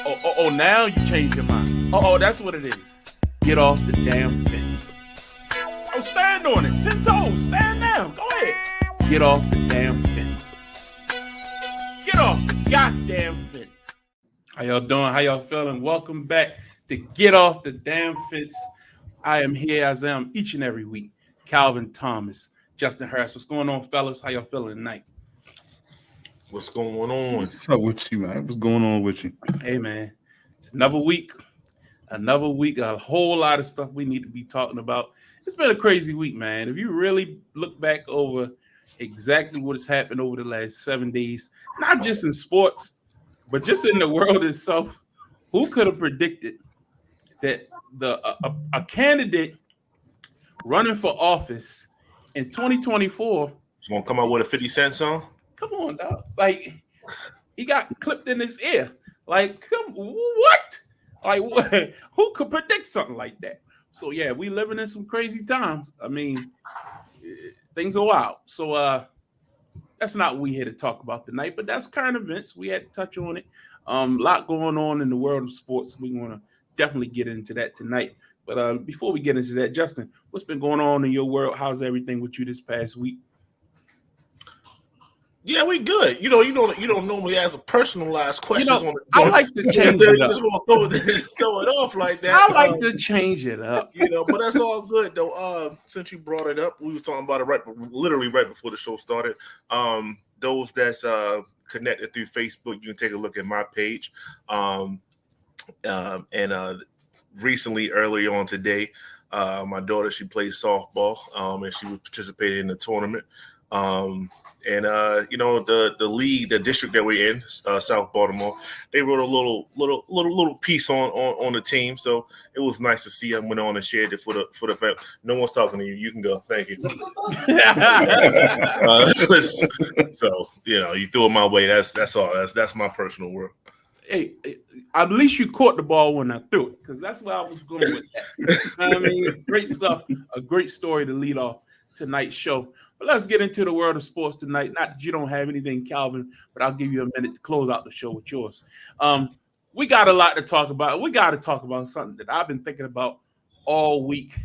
Oh, now you change your mind. Oh, that's what it is. Get off the damn fence. Oh, stand on it. 10 toes. Stand down. Go ahead. Get off the damn fence. Get off the goddamn fence. How y'all doing? How y'all feeling? Welcome back to Get Off the Damn Fence. I am here as I am each and every week. Calvin Thomas, Justin Harris. What's going on, fellas? How y'all feeling tonight? What's going on? What's up with you, man? What's going on with you? Hey, man. It's another week. A whole lot of stuff we need to be talking about. It's been a crazy week, man. If you really look back over exactly what has happened over the last 7 days, not just in sports, but just in the world itself, who could have predicted that a candidate running for office in 2024 is going to come out with a 50 Cent song? Come on, dog. Like, he got clipped in his ear. Like, what? Like, what? Who could predict something like that? So, yeah, we living in some crazy times. I mean, things are wild. So, that's not what we here to talk about tonight, but that's current events. We had to touch on it. A lot going on in the world of sports. We want to definitely get into that tonight. But before we get into that, Justin, what's been going on in your world? How's everything with you this past week? Yeah, we good. You don't normally ask a personalized questions on the I like to change it up. Just want to throw it off like that. I like to change it up. But that's all good though. Since you brought it up, we was talking about it literally right before the show started. Those that's connected through Facebook, you can take a look at my page. Recently, early on today, my daughter, she plays softball, and she was participating in the tournament. The league, the district that we're in, South Baltimore, they wrote a little piece on the team. So it was nice to see. I went on and shared it for the family. No one's talking to you. You can go. Thank you. So you threw it my way. That's all. That's my personal world. Hey, at least you caught the ball when I threw it, because that's where I was going with that. I mean, great stuff. A great story to lead off tonight's show. But let's get into the world of sports tonight. Not that you don't have anything, Calvin, but I'll give you a minute to close out the show with yours. We got a lot to talk about. We got to talk about something that I've been thinking about all week.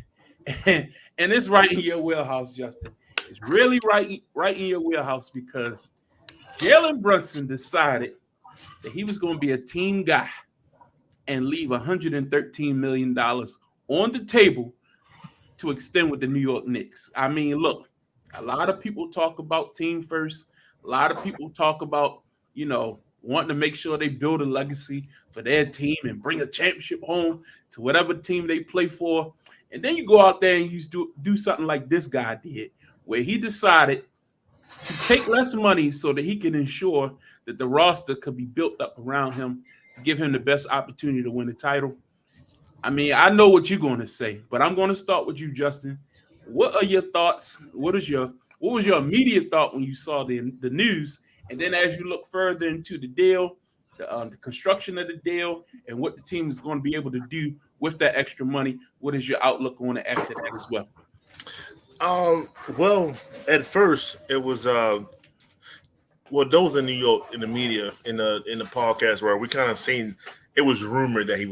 And it's right in your wheelhouse, Justin. It's really right in your wheelhouse, because Jalen Brunson decided that he was going to be a team guy and leave $113 million on the table to extend with the New York Knicks. I mean, look, a lot of people talk about team first. A lot of people talk about, wanting to make sure they build a legacy for their team and bring a championship home to whatever team they play for. And then you go out there and you do something like this guy did, where he decided to take less money so that he can ensure that the roster could be built up around him to give him the best opportunity to win the title. I mean, I know what you're going to say, but I'm going to start with you, Justin. What are your thoughts? What was your immediate thought when you saw the news? And then as you look further into the deal, the construction of the deal, and what the team is going to be able to do with that extra money, what is your outlook on it after that as well? Well, at first it was those in New York, in the media, in the podcast where we kind of seen, it was rumored that he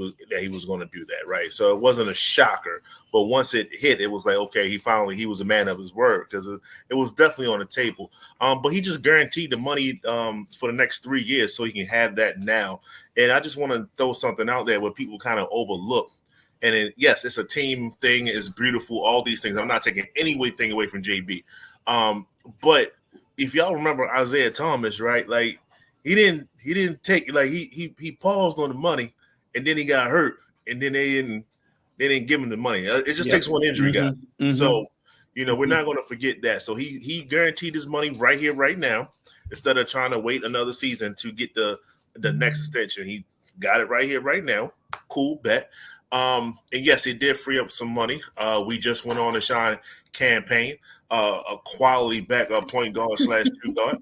was going to do that, right? So it wasn't a shocker, but once it hit, it was like, okay, he was a man of his word, because it was definitely on the table. But he just guaranteed the money for the next 3 years, so he can have that now. And I just want to throw something out there where people kind of overlook. And yes, it's a team thing. It's beautiful. All these things. I'm not taking anything away from JB. But if y'all remember Isaiah Thomas, right? Like he didn't take, like he paused on the money, and then he got hurt, and then they didn't give him the money. It just takes one injury guy. Mm-hmm. So we're not going to forget that. So he guaranteed his money right here, right now, instead of trying to wait another season to get the next extension. He got it right here, right now. Cool bet. And yes, it did free up some money. We just went on a shine campaign, a quality backup point guard / two guard.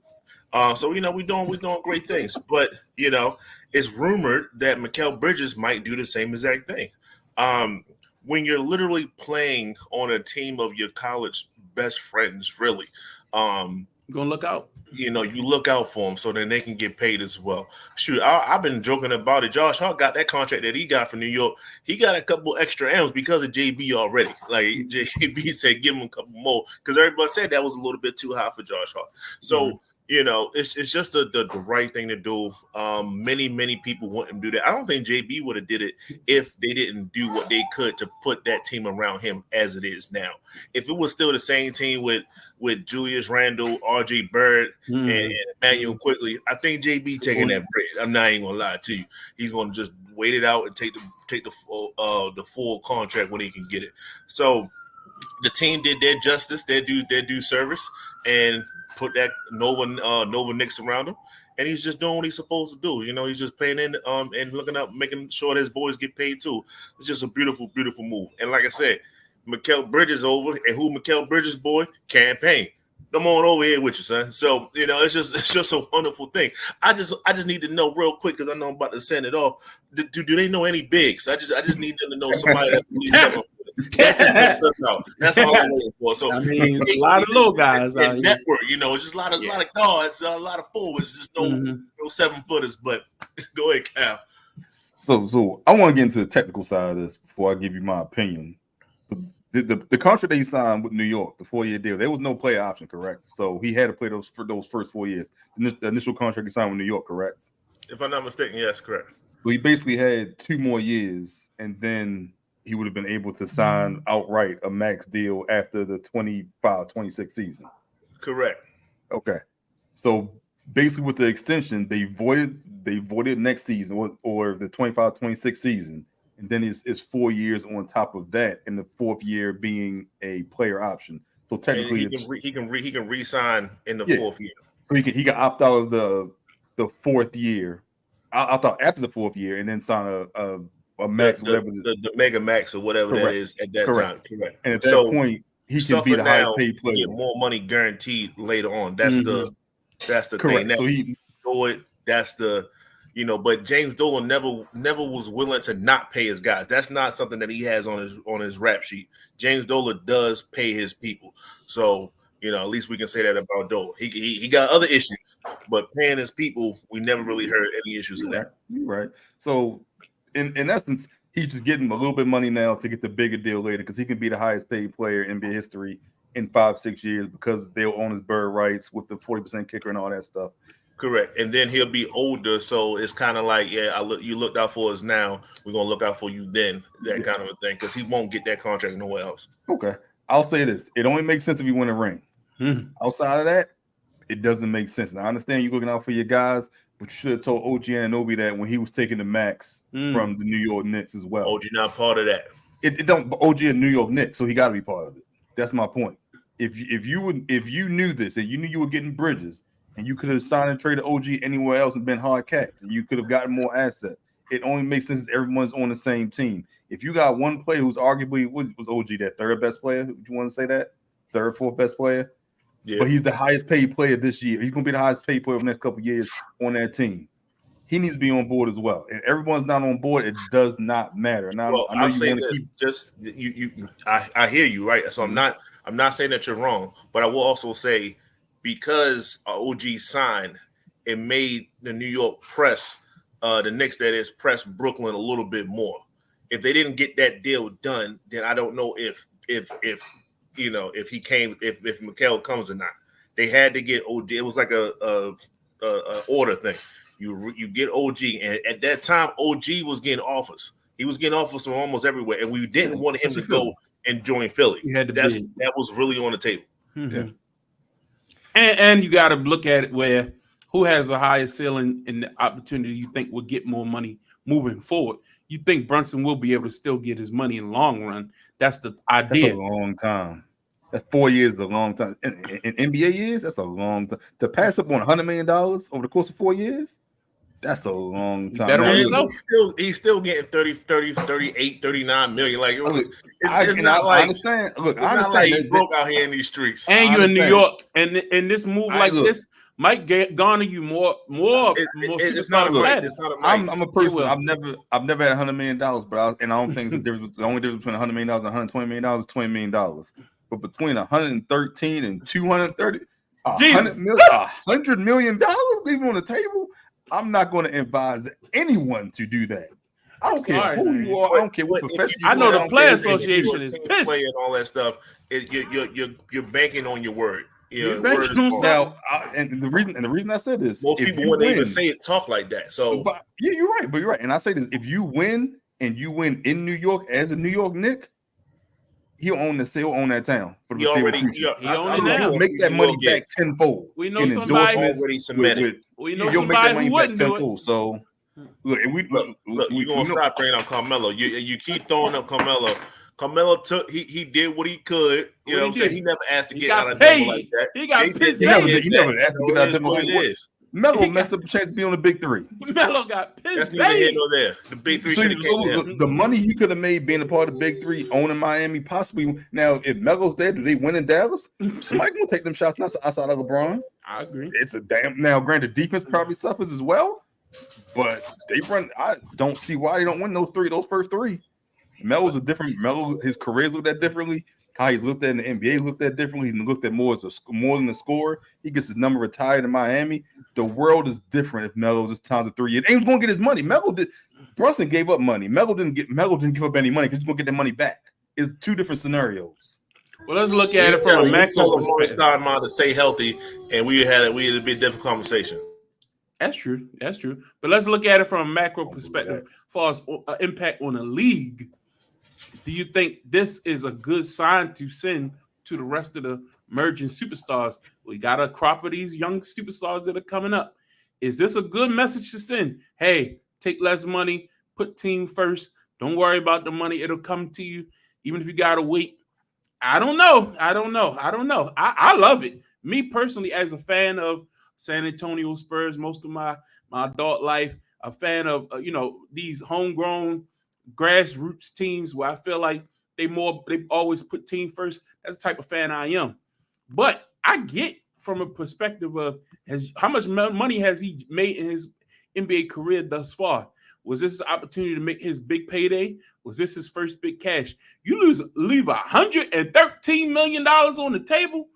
So we're doing great things. But it's rumored that Mikal Bridges might do the same exact thing. When you're literally playing on a team of your college best friends, really, You gonna look out? You look out for them so then they can get paid as well. Shoot, I've been joking about it. Josh Hart got that contract that he got from New York. He got a couple extra M's because of JB already. Like JB said, give him a couple more because everybody said that was a little bit too high for Josh Hart. So it's just the right thing to do. Many people wouldn't do that. I don't think JB would have did it if they didn't do what they could to put that team around him as it is now. If it was still the same team with Julius Randle, RJ Bird, and Emmanuel Quickly, I think JB taking that bread. I'm not even gonna lie to you. He's gonna just wait it out and take the full contract when he can get it. So the team did their justice, their due service, and put that Nova Knicks around him, and he's just doing what he's supposed to do. He's just playing in and looking up, making sure that his boys get paid too. It's just a beautiful, beautiful move. And like I said, Mikal Bridges over, and who Mikal Bridges boy? Campaign. Come on over here with you, son. So it's just a wonderful thing. I just need to know real quick because I know I'm about to send it off. Do they know any bigs? I just need them to know somebody that's at least something. That just helps us out. That's all I'm waiting for. So a lot of little guys out here. Network, it's just a lot of guards, a lot of forwards, just no 7-footers. But go ahead, Cal. So I want to get into the technical side of this before I give you my opinion. The contract that he signed with New York, the 4-year deal, there was no player option, correct? So he had to play those first 4 years. The initial contract he signed with New York, correct? If I'm not mistaken, yes, correct. So he basically had 2 more years, and then he would have been able to sign outright a max deal after the 25-26 season. Correct. Okay. So basically with the extension, they voided next season or the 25-26 season. And then it's 4 years on top of that, and the 4th year being a player option. So technically, he can re-sign in the 4th year. So he can opt out of the 4th year, opt out after the 4th year, and then sign a max, whatever the mega max or whatever that is at that time. Correct. And at that point, he can be the highest paid player. Get more money guaranteed later on. That's the thing. Now, So he do it. That's the. But James Dolan never was willing to not pay his guys. That's not something that he has on his rap sheet. James Dolan does pay his people. So, at least we can say that about Dolan. He got other issues, but paying his people, we never really heard any issues of that. You're right. So, in essence, he's just getting a little bit of money now to get the bigger deal later because he can be the highest paid player in NBA history in 5-6 years because they'll own his bird rights with the 40% kicker and all that stuff. Correct. And then he'll be older, so it's kind of like, you looked out for us now, we're going to look out for you then, that kind of a thing, because he won't get that contract nowhere else. Okay. I'll say this. It only makes sense if you win a ring. Outside of that, it doesn't make sense. Now, I understand you're looking out for your guys, but you should have told OG Anunoby that when he was taking the max from the New York Knicks as well. OG not part of that. It don't. OG a New York Knicks, so he got to be part of it. That's my point. If you knew this and you knew you were getting Bridges, and you could have signed and traded OG anywhere else and been hard capped, and you could have gotten more assets. It only makes sense if everyone's on the same team. If you got one player who's arguably was OG that third best player, would you want to say that? Third, fourth best player? Yeah. But he's the highest paid player this year. He's going to be the highest paid player over the next couple of years on that team. He needs to be on board as well. And everyone's not on board, it does not matter. And I know you want to keep I hear you, right? So I'm not saying that you're wrong, but I will also say because OG signed, it made the New York press, the Knicks that is, press Brooklyn a little bit more. If they didn't get that deal done, then I don't know if Mikal comes or not. They had to get OG. It was like a order thing. You get OG, and at that time, OG was getting offers. He was getting offers from almost everywhere, and we didn't want him to go and join Philly. That was really on the table. Mm-hmm. Yeah. And you got to look at it where who has the highest ceiling and the opportunity you think will get more money moving forward. You think Brunson will be able to still get his money in the long run. That's the idea. That's a long time. That's 4 years is a long time. In NBA years, that's a long time. To pass up on $100 million over the course of 4 years, that's a long time. He's still getting 30, 38, 39 million. Like, I understand. Look, I understand. Like he broke out here in these streets. And you're in New York, and this move this might garner you more. It's not I'm a person. I've never had $100 million, but I don't think the only difference between $100 million and $120 million is $20 million. But between 113 and 230, Jesus. $100 million leaving on the table. I'm not going to advise anyone to do that. I don't care who man. you are. I don't care what profession you I know are. the Player Association is pissed. Play and all that stuff. You're banking on your word. You're word banking on now, and the reason I said this, most people wouldn't even say it, talk like that. So, but yeah, you're right. But you're right. And I say this: if you win and you win in New York as a New York Knick, he'll own that town for the foreseeable future. He'll make that money back tenfold. We know somebody already cemented. We know somebody who wouldn't do it. So look, you're gonna stop bringing up Carmelo. You keep throwing up Carmelo. Carmelo he did what he could. You know what I'm saying? He never asked to get out of Denver like that. He got pissed. He never asked to get out of Denver. Melo messed up the chance to be on the big three. Melo got pissed. That's neither here nor there. The big three. The money he could have made being a part of the big three, owning Miami, possibly. Now, if Melo's there, do they win in Dallas? Somebody gonna take them shots outside of LeBron. I agree. It's a damn. Now, granted, defense probably suffers as well, but they run. I don't see why they don't win those first three. Melo's a different. Melo, his career's looked at differently. How he's looked at in the NBA, he's looked at differently. He's looked at more than a scorer. He gets his number retired in Miami. The world is different if Melo just times a 3 years. And he's gonna get his money. Melo did. Brunson gave up money. Melo didn't give up any money because he's gonna get that money back. It's two different scenarios. Well, let's look at it from a macro perspective. To stay healthy, and we had a bit different conversation. That's true. But let's look at it from a macro perspective, as far as impact on the league. Do you think this is a good sign to send to the rest of the emerging superstars? We got a crop of these young superstars that are coming up. Is this a good message to send? Hey, take less money, put team first. Don't worry about the money. It'll come to you, even if you got to wait. I don't know. I love it. Me personally, as a fan of San Antonio Spurs, most of my adult life, a fan of, these homegrown grassroots teams where I feel like they always put team first. That's the type of fan I am. But I get from a perspective of how much money has he made in his NBA career thus far? Was this an opportunity to make his big payday? Was this his first big cash? You leave $113 million on the table.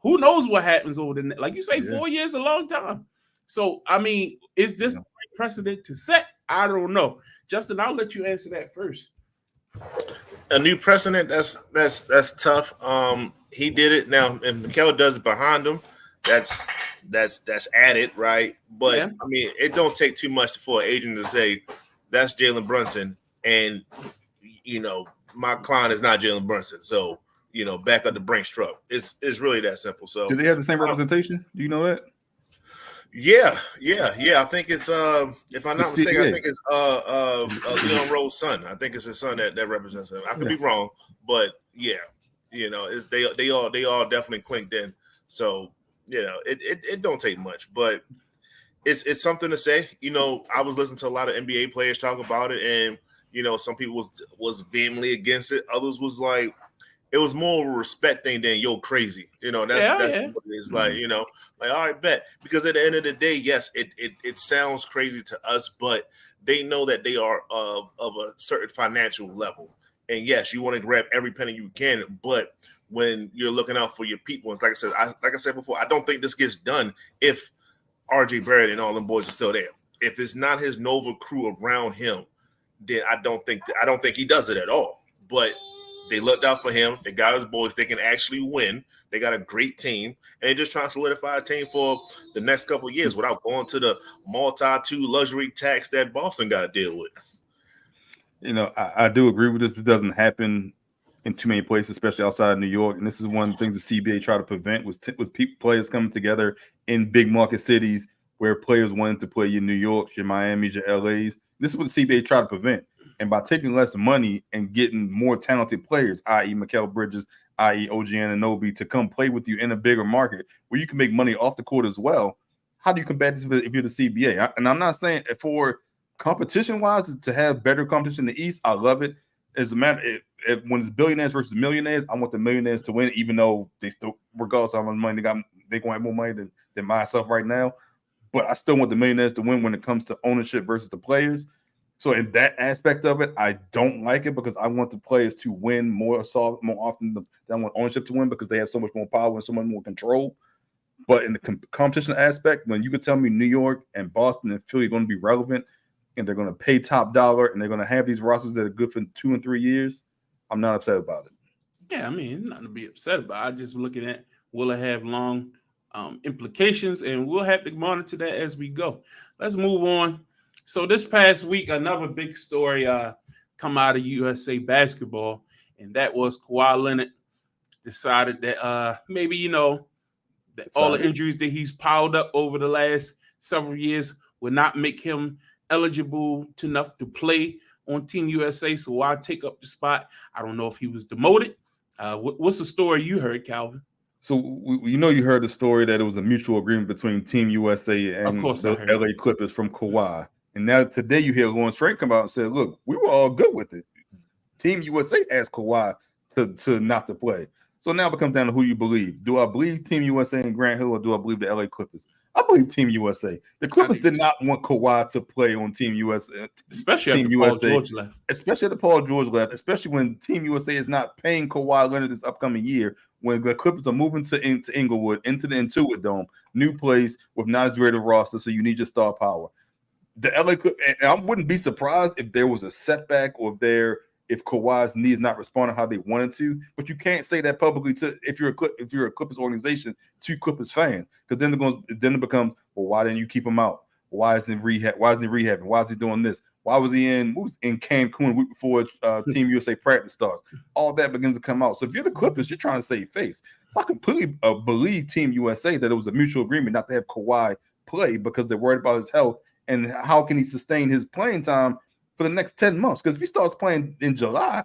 Who knows what happens over the like you say, 4 years is a long time. So I mean, is this precedent to set? I don't know. Justin, I'll let you answer that first. A new precedent, that's tough. He did it now, and Mikel does it behind him. That's added, right? But I mean, it don't take too much for an agent to say that's Jalen Brunson, and my client is not Jalen Brunson. So back up the Brinks truck. It's really that simple. So do they have the same representation? Do you know that? Yeah. I think it's if I'm not mistaken, I think it's Leon Rose's son. I think it's his son that represents him. I could be wrong, but it's they all definitely clinked in. So it don't take much, but it's something to say. I was listening to a lot of NBA players talk about it, and some people was vehemently against it. Others was like, it was more of a respect thing than yo crazy. That's what it is. Like, like, all right, bet. Because at the end of the day, yes, it sounds crazy to us, but they know that they are of a certain financial level. And yes, you want to grab every penny you can, but when you're looking out for your people, it's like I said before, I don't think this gets done if RJ Barrett and all them boys are still there. If it's not his Nova crew around him, then I don't think he does it at all. But they looked out for him. They got his boys. They can actually win. They got a great team, and they're just trying to solidify a team for the next couple of years without going to the multi-2 luxury tax that Boston got to deal with. I do agree with this. It doesn't happen in too many places, especially outside of New York. And this is one of the things the CBA tried to prevent with players coming together in big market cities where players wanted to play your New Yorks, your Miamis, your LAs. This is what the CBA tried to prevent. And by taking less money and getting more talented players, i.e. Mikal Bridges, i.e. OG Anunoby, to come play with you in a bigger market where you can make money off the court as well, how do you combat this if you're the CBA? And I'm not saying for competition-wise to have better competition in the East. I love it. As a matter, when it's billionaires versus millionaires, I want the millionaires to win, even though they still, regardless of how much money they got, they're going to have more money than myself right now. But I still want the millionaires to win when it comes to ownership versus the players. So in that aspect of it, I don't like it because I want the players to win more often than I want ownership to win because they have so much more power and so much more control. But in the competition aspect, when you could tell me New York and Boston and Philly are going to be relevant and they're going to pay top dollar and they're going to have these rosters that are good for 2 and 3 years, I'm not upset about it. Yeah, I mean, nothing to be upset about. I'm just looking at will it have long implications, and we'll have to monitor that as we go. Let's move on. So this past week, another big story come out of USA basketball, and that was Kawhi Leonard decided that maybe that all the injuries that he's piled up over the last several years would not make him eligible enough to play on Team USA. So why take up the spot? I don't know if he was demoted. What's the story you heard, Calvin? So you heard the story that it was a mutual agreement between Team USA and the LA Clippers from Kawhi. And now today you hear Lawrence Frank come out and say, look, we were all good with it. Team USA asked Kawhi to not to play. So now it comes down to who you believe. Do I believe Team USA and Grant Hill, or do I believe the LA Clippers? I believe Team USA. The Clippers did not want Kawhi to play on Team USA. Especially after Paul George left. Especially after Paul George left. Especially when Team USA is not paying Kawhi Leonard this upcoming year, when the Clippers are moving to Inglewood, into the Intuit Dome, new place with not as great a roster, so you need your star power. The LA Clippers, and I wouldn't be surprised if there was a setback or if Kawhi's knee is not responding how they wanted to, but you can't say that publicly to if you're a Clippers organization to Clippers fans, because then it becomes, well, why didn't you keep him out? Why isn't he rehab? Why isn't he rehabbing? Why is he doing this? Why was he in Cancun a week before Team USA practice starts? All that begins to come out. So if you're the Clippers, you're trying to save face. So I completely believe Team USA that it was a mutual agreement not to have Kawhi play because they're worried about his health and how can he sustain his playing time for the next 10 months. Because if he starts playing in July,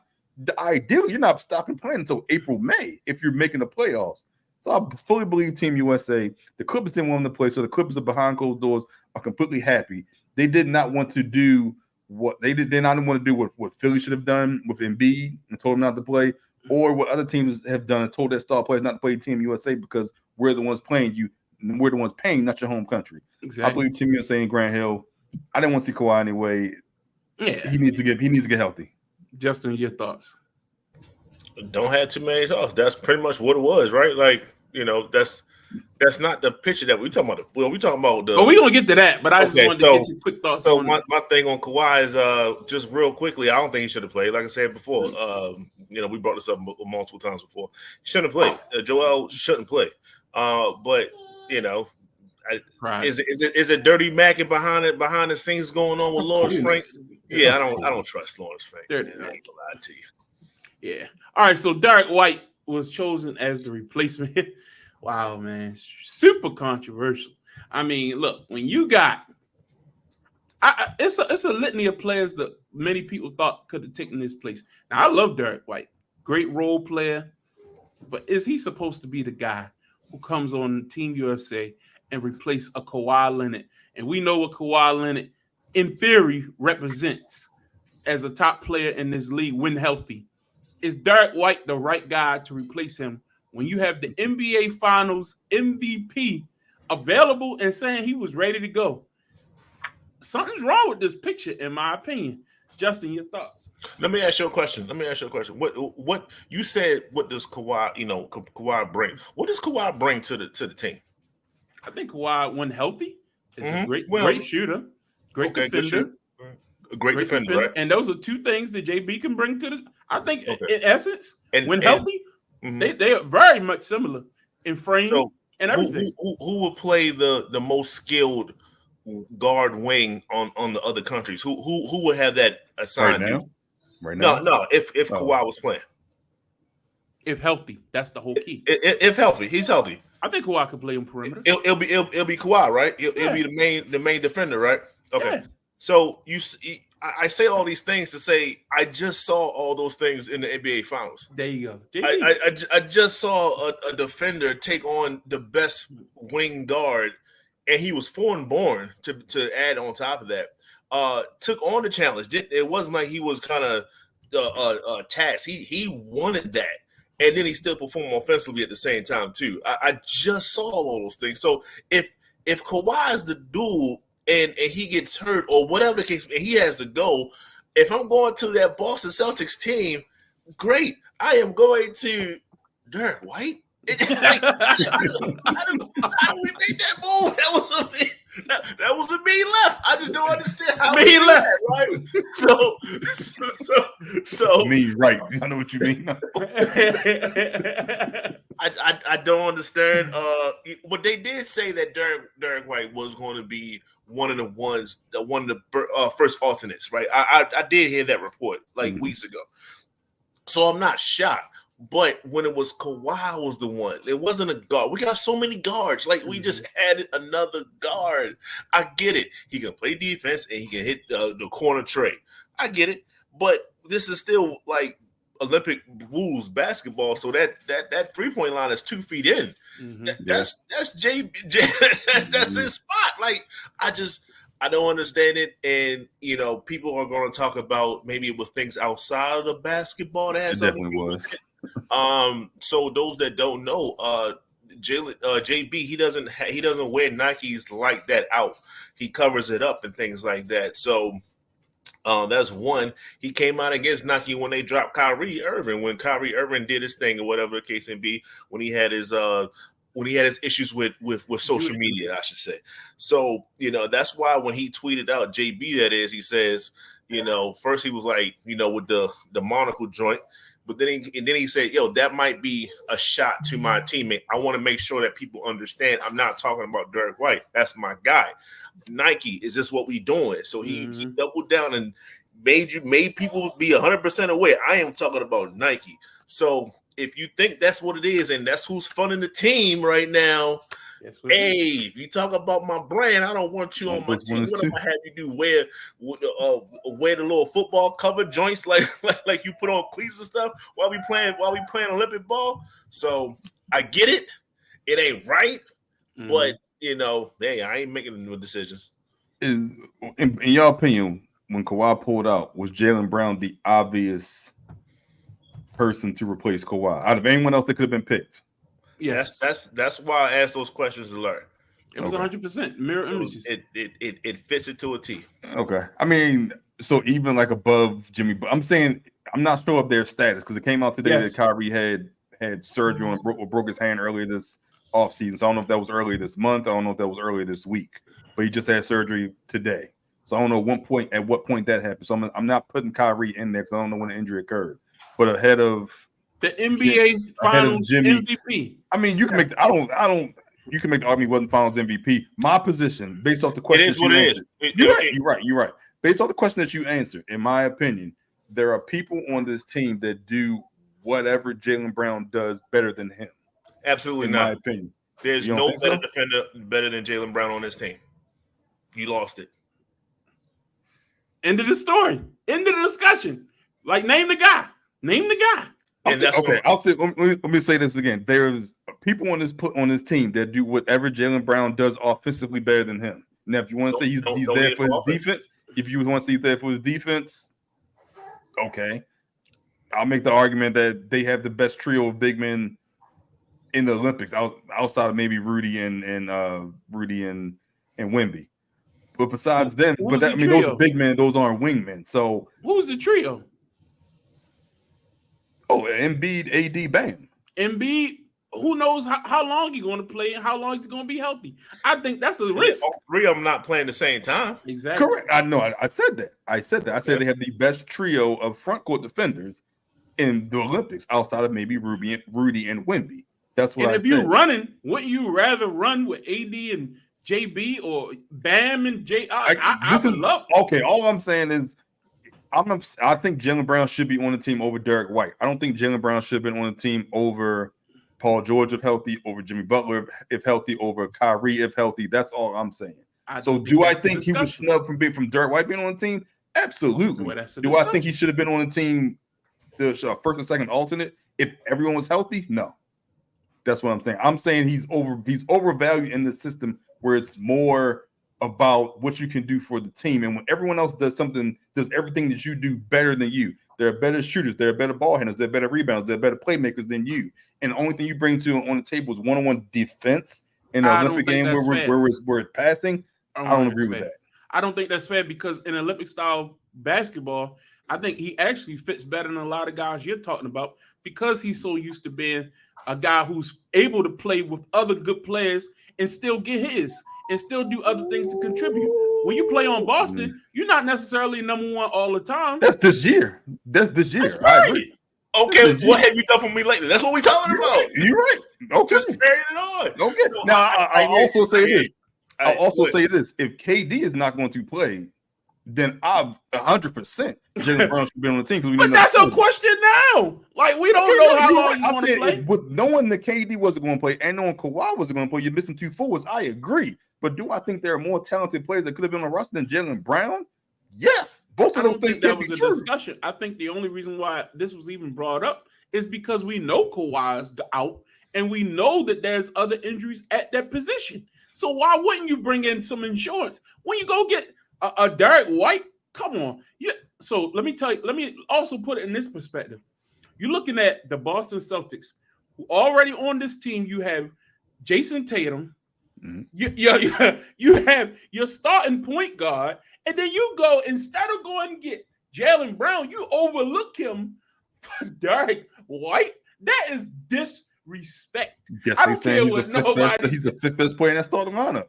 ideally you're not stopping playing until April, May if you're making the playoffs. So I fully believe Team USA. The Clippers didn't want him to play, so the Clippers are behind closed doors are completely happy. They did not want to do what they did. They did not want to do what Philly should have done with Embiid and told him not to play, or what other teams have done and told their star players not to play Team USA because we're the ones playing you. And we're the ones paying, not your home country. Exactly. I believe Team USA and Grant Hill. I didn't want to see Kawhi anyway. Yeah, he needs to get healthy. Justin, your thoughts? Don't have too many thoughts. That's pretty much what it was, right? Like, that's not the picture that we talking about. Well, we talking about the. Well, we're gonna get to that, but I just wanted to get your quick thoughts. So my thing on Kawhi is just real quickly. I don't think he should have played. Like I said before, we brought this up multiple times before. He shouldn't have played. Joel shouldn't play. But right. Is it dirty macking behind the scenes going on with Lawrence Frank? Yeah, I don't trust Lawrence Frank. I ain't gonna lie to you. Yeah. All right. So Derek White was chosen as the replacement. Wow, man, super controversial. I mean, look, when you got, it's a litany of players that many people thought could have taken this place. Now, I love Derek White, great role player, but is he supposed to be the guy who comes on Team USA and replace a Kawhi Leonard? And we know what Kawhi Leonard, in theory, represents as a top player in this league when healthy. Is Derek White the right guy to replace him when you have the NBA Finals MVP available and saying he was ready to go? Something's wrong with this picture, in my opinion. Justin, your thoughts? Let me ask you a question. What you said? What does Kawhi, Kawhi bring? What does Kawhi bring to the team? I think Kawhi, when healthy, is a great shooter, great defender, great defender, right? And those are two things that JB can bring to the. I think, in essence, when healthy, they are very much similar in frame and everything. Who will play the most skilled guard wing on the other countries? Who would have that assigned? Right now? No. If Kawhi was playing, if healthy, that's the whole key. If healthy, he's healthy. I think Kawhi could play on perimeter. It'll be Kawhi, right? It'll be the main defender, right? Okay. Yeah. So I say all these things to say I just saw all those things in the NBA Finals. There you go. I just saw a defender take on the best wing guard, and he was foreign born to add on top of that. Took on the challenge. It wasn't like he was kind of tasked. He wanted that. And then he still performed offensively at the same time, too. I just saw all those things. So if Kawhi is the dude and he gets hurt or whatever the case, and he has to go, if I'm going to that Boston Celtics team, great. I am going to Derek White. Like, how do we make that move? That was a me left. I just don't understand how Me we left. that, right? So Me right. I know what you mean. I don't understand. But they did say that Derek White was going to be one of the first alternates, right? I did hear that report like weeks ago, so I'm not shocked. But when it was Kawhi was the one, it wasn't a guard. We got so many guards. Like, we just added another guard. I get it. He can play defense and he can hit the corner tray. I get it. But this is still like Olympic rules basketball. So that 3-point line is 2 feet in. That's that's his spot. Like, I don't understand it. And, people are going to talk about maybe it was things outside of the basketball that has definitely was. So those that don't know, JB, he doesn't wear Nikes like that out. He covers it up and things like that. So that's one. He came out against Nike when they dropped Kyrie Irving, when Kyrie Irving did his thing or whatever the case may be, when he had his issues with social media, I should say. So, that's why when he tweeted out JB, that is, he says, first he was like, with the monocle joint. But then he said, yo, that might be a shot to my teammate. I want to make sure that people understand I'm not talking about Derek White. That's my guy. Nike, is this what we doing? So he doubled down and made people be 100% aware. I am talking about Nike. So if you think that's what it is and that's who's funding the team right now, hey, if you talk about my brand, I don't want you on my team. What am I have you do? Wear the little football cover joints like you put on cleats and stuff while we playing Olympic ball. So I get it. It ain't right, but hey, I ain't making no decisions. In your opinion, when Kawhi pulled out, was Jaylen Brown the obvious person to replace Kawhi out of anyone else that could have been picked? Yes, that's why I asked those questions to learn. It was 100% mirror images. It fits it to a T. Okay, I mean, so even like above Jimmy, I'm saying I'm not sure of their status because it came out today that Kyrie had surgery and broke his hand earlier this offseason. So I don't know if that was earlier this month. I don't know if that was earlier this week, but he just had surgery today. So I don't know at what point that happened. So I'm not putting Kyrie in there because I don't know when the injury occurred. But ahead of the NBA Finals MVP. I mean, you can make. You can make the argument wasn't Finals MVP. My position, based off the question, it is what it is. You're right. Based off the question that you answered, in my opinion, there are people on this team that do whatever Jaylen Brown does better than him. Absolutely not. In my opinion, there's no better defender better than Jaylen Brown on this team. You lost it. End of the story. End of the discussion. Like, name the guy. And that's okay. I'll say. Let me say this again. There's people on this team that do whatever Jaylen Brown does offensively better than him. Now, if you want to say he's there for his defense, okay, I'll make the argument that they have the best trio of big men in the Olympics, outside of maybe Rudy and Wemby. But besides them, those are big men. Those aren't wingmen. So who's the trio? Oh, Embiid, AD, Bam. Embiid, who knows how long he's going to play and how long he's going to be healthy. I think that's a risk. All three of them not playing the same time. Exactly. Correct. I know. I said that. I said they have the best trio of front court defenders in the Olympics outside of maybe Rudy and Wemby. That's what I said. And if you're running, wouldn't you rather run with AD and JB or Bam and J? Okay, all I'm saying is I think Jaylen Brown should be on the team over Derek White. I don't think Jaylen Brown should have been on the team over Paul George if healthy, over Jimmy Butler if healthy, over Kyrie if healthy. That's all I'm saying. Do I think he was snubbed from Derek White being on the team? Absolutely. Do I think he should have been on the team, the first and second alternate, if everyone was healthy? No. That's what I'm saying. I'm saying he's overvalued in the system where it's more about what you can do for the team. And when everyone else does everything that you do better than you. There are better shooters, there are better ball handlers, there are better rebounds, there are better playmakers than you. And the only thing you bring on the table is one-on-one defense in the Olympic game where it's passing. I don't agree with that. I don't think that's fair because in Olympic style basketball, I think he actually fits better than a lot of guys you're talking about because he's so used to being a guy who's able to play with other good players and still get his and still do other things to contribute. When you play on Boston, you're not necessarily number one all the time. That's this year. That's I agree. Okay, what have you done for me lately? That's what we're talking about. You're right. Okay. Just carry it on. Okay. So Now, I'll also say this. I'll also say this. If KD is not going to play, then I'm 100% Jaylen Brown should be on the team. But that's a question now. Like, we don't know how long you want to play. With knowing that KD wasn't going to play and knowing Kawhi wasn't going to play, you're missing 2 forwards. I agree. But do I think there are more talented players that could have been on the roster than Jaylen Brown? Yes. Both of those things that was a discussion. I think the only reason why this was even brought up is because we know Kawhi's out and we know that there's other injuries at that position. So why wouldn't you bring in some insurance when you go get a Derek White? Come on. Yeah. So let me also put it in this perspective. You're looking at the Boston Celtics, who already on this team. You have Jason Tatum. Mm-hmm. You have your starting point guard, and then you go, instead of going and get Jaylen Brown, you overlook him for Derek White. That is disrespect. Yes, I don't care what nobody. He's the 5th best player in that starting lineup.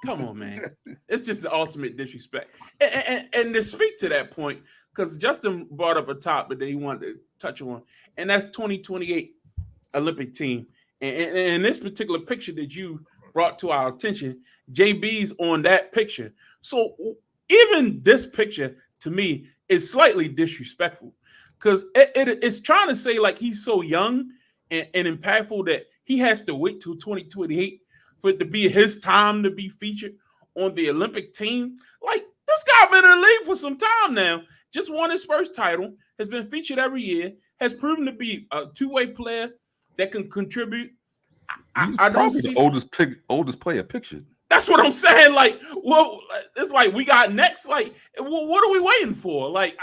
Come on, man. It's just the ultimate disrespect. And to speak to that point, because Justin brought up a topic that he wanted to touch on, and that's 2028 Olympic team. And in this particular picture that you brought to our attention, JB's on that picture. So even this picture, to me, is slightly disrespectful because it's trying to say like he's so young and impactful that he has to wait till 2028 for it to be his time to be featured on the Olympic team. Like, this guy been in the league for some time now, just won his first title, has been featured every year, has proven to be a two-way player that can contribute. I don't see the oldest player pictured. That's what I'm saying. Like, well, it's like we got next. Like, well, what are we waiting for? Like,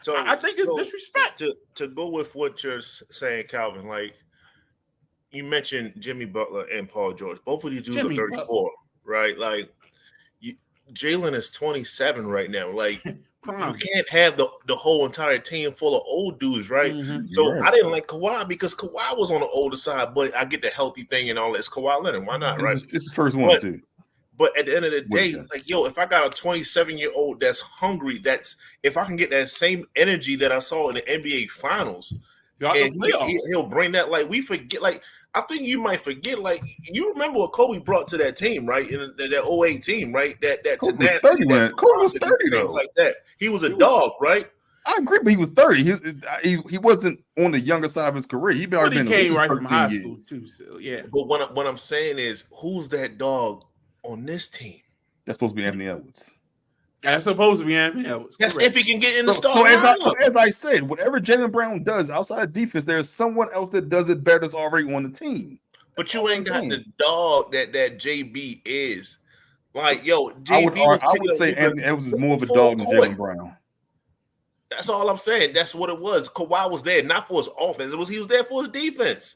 I think it's disrespect. To go with what you're saying, Calvin, like, you mentioned Jimmy Butler and Paul George. Both of these dudes are 34, right? Like, Jaylen is 27 right now. Like, you can't have the whole entire team full of old dudes, right? Mm-hmm. So I didn't like Kawhi because Kawhi was on the older side, but I get the healthy thing and all that. It's Kawhi Leonard. Why not, right? It's his first one, too. But at the end of the day, like, yo, if I got a 27-year-old that's hungry, if I can get that same energy that I saw in the NBA Finals, and he'll bring that. Like, we forget, like, I think you might forget, like, you remember what Kobe brought to that team, right? In that 08 team, right? That Kobe was 30, man. Kobe was 30, though. Like that. He was a dog, right? I agree, but he was 30. He wasn't on the younger side of his career. He came right from high school, too, so, yeah. But what I'm saying is, who's that dog on this team? That's supposed to be Anthony Edwards. That's supposed to be Anthony Edwards. That's correct. If he can get in the start. So as I said, whatever Jaylen Brown does outside of defense, there's someone else that does it better that's already on the team. But you ain't got the dog that JB is. Like, yo, JB I would say Anthony Edwards is more of a dog than Jaylen Brown. That's all I'm saying. That's what it was. Kawhi was there not for his offense. He was there for his defense.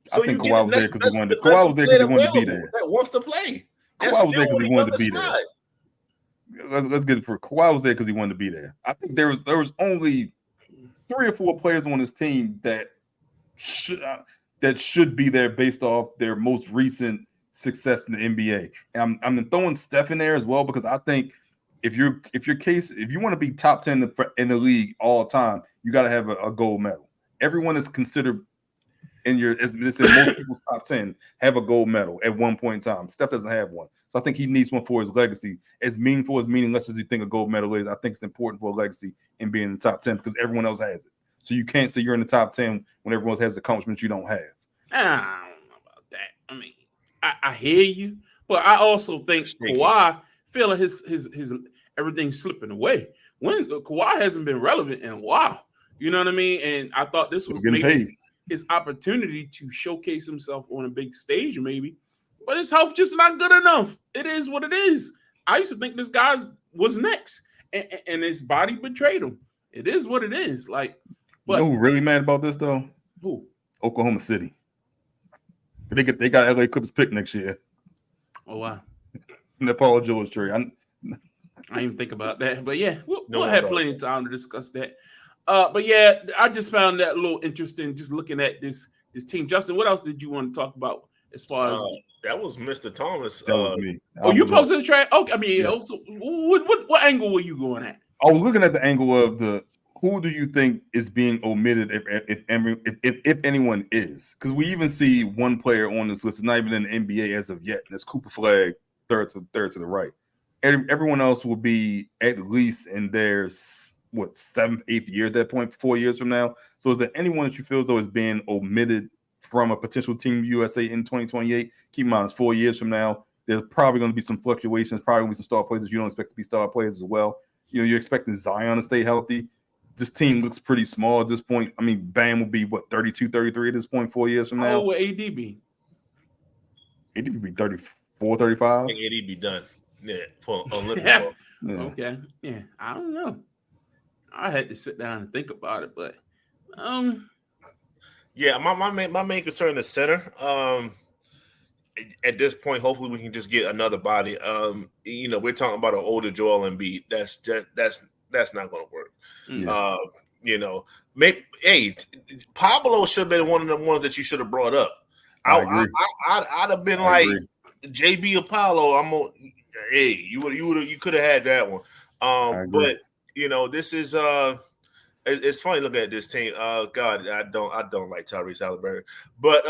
So I think Kawhi was there because he wanted to be there. That wants to play. Kawhi was there because he wanted to be there. Let's get it for Kawhi was there because he wanted to be there. I think there was only 3 or 4 players on this team that should be there based off their most recent success in the NBA. And I'm throwing Steph in there as well because I think if you want to be top 10 in the league all time, you got to have a gold medal. Everyone is considered most people's top 10 have a gold medal at one point in time. Steph doesn't have one. So I think he needs one for his legacy. As meaningful as meaningless as you think a gold medal is, I think it's important for a legacy in being in the top 10 because everyone else has it. So you can't say you're in the top 10 when everyone else has accomplishments you don't have. I don't know about that. I mean, I hear you, but I also think Kawhi feeling his everything slipping away. When Kawhi hasn't been relevant in a while, you know what I mean? And I thought this was maybe his opportunity to showcase himself on a big stage, maybe. But his health just not good enough. It is what it is. I used to think this guy was next, and his body betrayed him. It is what it is. Like, but you know who really mad about this though? Who? Oklahoma City. They got LA Clippers pick next year. Oh wow! In the Paul George trade. I didn't even think about that, but yeah, we'll have plenty of time to discuss that. But yeah, I just found that a little interesting. Just looking at this team. Justin, what else did you want to talk about as far as? That was Mr. Thomas. That was me. You posted the track. Okay, I mean, Yeah. so what angle were you going at? I was looking at the angle of who do you think is being omitted if anyone is? Because we even see one player on this list is not even in the NBA as of yet, and it's Cooper Flagg, third to the right. Everyone else will be at least in their 7th, 8th year at that point, 4 years from now. So is there anyone that you feel as though is being omitted from a potential Team USA in 2028? Keep in mind, it's 4 years from now. There's probably going to be some fluctuations, probably going to be some star players that you don't expect to be star players as well. You're expecting Zion to stay healthy. This team looks pretty small at this point. I mean, Bam will be, 32, 33 at this point, 4 years from now? How old will AD be? AD would be 34, 35. I think AD be done. Yeah, for Olympic. Yeah. Yeah. Okay. Yeah, I don't know. I had to sit down and think about it, but yeah, my main concern is center. At this point, hopefully we can just get another body. We're talking about an older Joel Embiid. That's not going to work. Yeah. Pablo should have been one of the ones that you should have brought up. I'd have been like JB Apollo. You could have had that one. But this is it's funny looking at this team. God, I don't like Tyrese Haliburton, but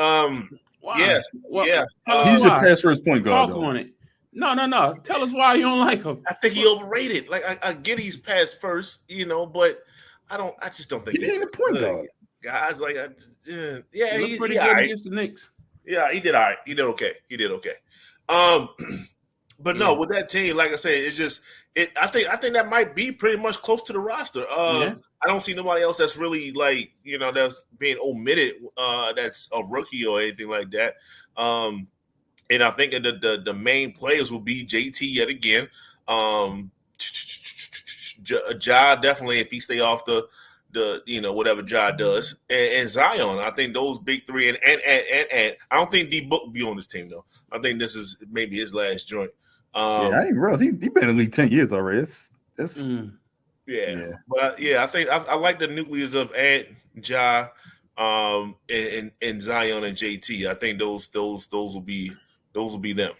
why? yeah. He's your pass first point guard. Talk on it. No. Tell us why you don't like him. I think he overrated. Like I get he's pass first, but I just don't think he ain't a point guard. Guys, like He looked pretty good against the Knicks. Yeah, he did all right. He did okay. But no, with that team, like I said, it's just I think that might be pretty much close to the roster. I don't see nobody else that's really that's being omitted. That's a rookie or anything like that. And I think that the main players will be JT yet again. Ja definitely, if he stay off the whatever Ja does, and Zion. I think those big three, and I don't think D Book will be on this team though. I think this is maybe his last joint. I ain't realize he been in the league 10 years already. Yeah. But I think I like the nucleus of Ant, Ja, and Zion and JT. I think those will be them.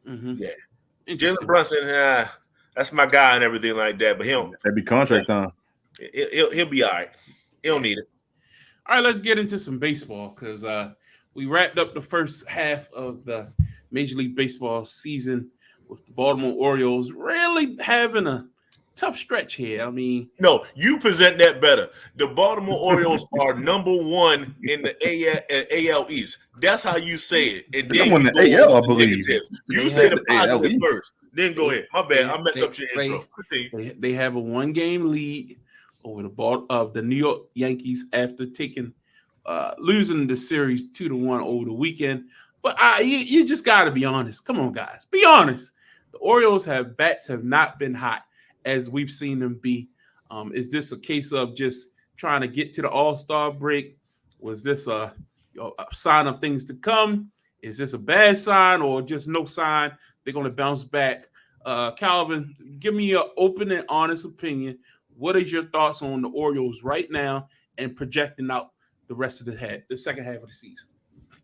Mm-hmm. Yeah. Jalen Brunson, that's my guy and everything like that. But that'd be contract time. He'll be all right. He don't need it. All right, let's get into some baseball because we wrapped up the first half of the Major League Baseball season with the Baltimore Orioles really having a tough stretch here. I mean, no, you present that better. The Baltimore Orioles are number one in the AL East. That's how you say it. And then you the AL, I believe. You say the positive first. Then go ahead. My bad. I messed up your intro. They have a 1-game lead over the New York Yankees after losing the series 2-1 over the weekend. But you just got to be honest. Come on, guys. Be honest. The Orioles bats have not been hot as we've seen them be. Is this a case of just trying to get to the All-Star break? Was this a sign of things to come? Is this a bad sign or just no sign? They're going to bounce back. Calvin, give me your open and honest opinion. What is your thoughts on the Orioles right now and projecting out the rest of the second half of the season?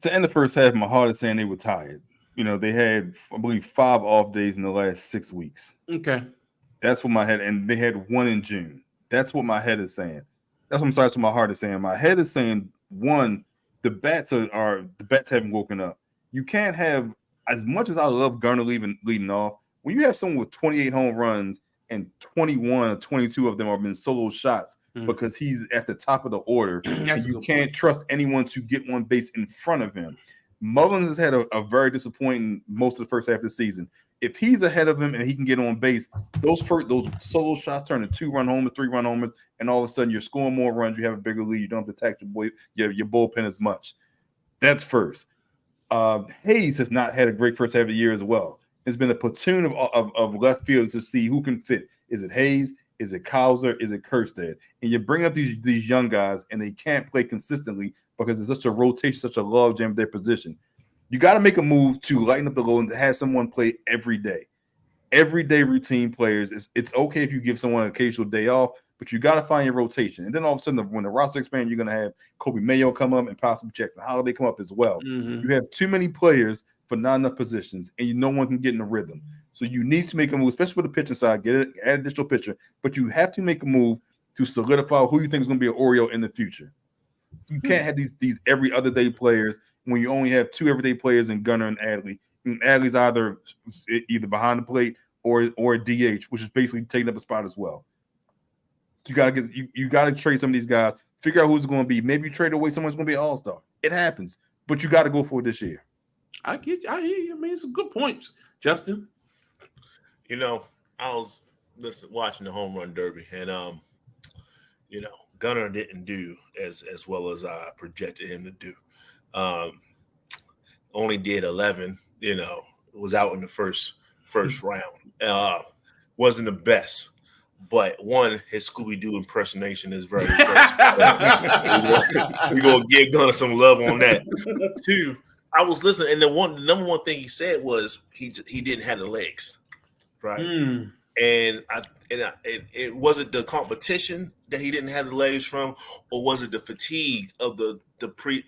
To end the first half, my heart is saying they were tired. They had, I believe, 5 off days in the last 6 weeks. Okay. That's what my head, and they had 1 in June. That's what my head is saying. That's what my heart is saying. My head is saying, 1, the bats haven't woken up. You can't have, as much as I love Garner leading off, when you have someone with 28 home runs and 21 or 22 of them have been solo shots because he's at the top of the order, and you can't trust anyone to get on base in front of him. Mullins has had a very disappointing most of the first half of the season. If he's ahead of him and he can get on base, those solo shots turn to 2-run homers, 3-run homers, and all of a sudden you're scoring more runs. You have a bigger lead. You don't have to attack your bullpen as much. That's first. Hayes has not had a great first half of the year as well. It's been a platoon of left fielders to see who can fit. Is it Hayes? Is it Cowser? Is it Kerstead? And you bring up these young guys, and they can't play consistently because there's such a rotation, such a log jam of their position. You got to make a move to lighten up the load and to have someone play every day. everyday routine players. It's okay if you give someone an occasional day off, but you got to find your rotation. And then all of a sudden, when the roster expands, you're going to have Kobe Mayo come up and possibly Jackson Holiday come up as well. Mm-hmm. You have too many players for not enough positions, and no one can get in the rhythm. So you need to make a move, especially for the pitching side, add additional pitcher, but you have to make a move to solidify who you think is going to be an Oriole in the future. You can't have these every other day players when you only have two everyday players in Gunnar and Adley. And Adley's either behind the plate or a DH, which is basically taking up a spot as well. You gotta trade some of these guys, figure out who's going to be. Maybe you trade away someone's going to be an all-star. It happens, but you got to go for it this year. I hear you. I mean, some good points, Justin. You know, I was watching the home run derby, and Gunnar didn't do as well as I projected him to do. Only did 11. Was out in the first round. Wasn't the best, but one, his Scooby-Doo impersonation is very impressive. We're gonna give Gunnar some love on that. Two, I was listening, and the number one thing he said was he didn't have the legs, right? And it wasn't the competition that he didn't have the legs from, or was it the fatigue of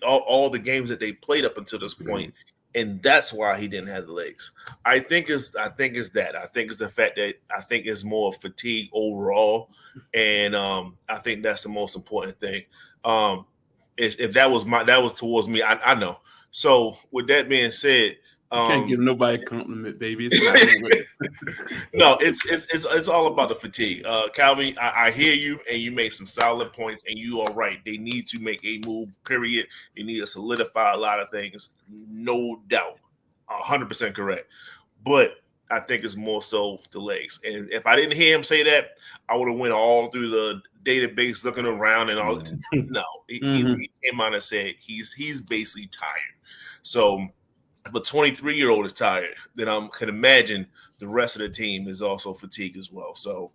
all the games that they played up until this point, and that's why he didn't have the legs. I think it's that. I think it's the fact that I think it's more fatigue overall, and I think that's the most important thing. If that was towards me, I know. So with that being said. Can't give nobody a compliment, baby. It's no, it's all about the fatigue. Calvin, I hear you, and you make some solid points, and you are right. They need to make a move, period. They need to solidify a lot of things, no doubt, 100% correct. But I think it's more so the legs. And if I didn't hear him say that, I would have went all through the database looking around and all. No, he came out and said he's basically tired. So. If a 23-year-old is tired, then I can imagine the rest of the team is also fatigued as well. So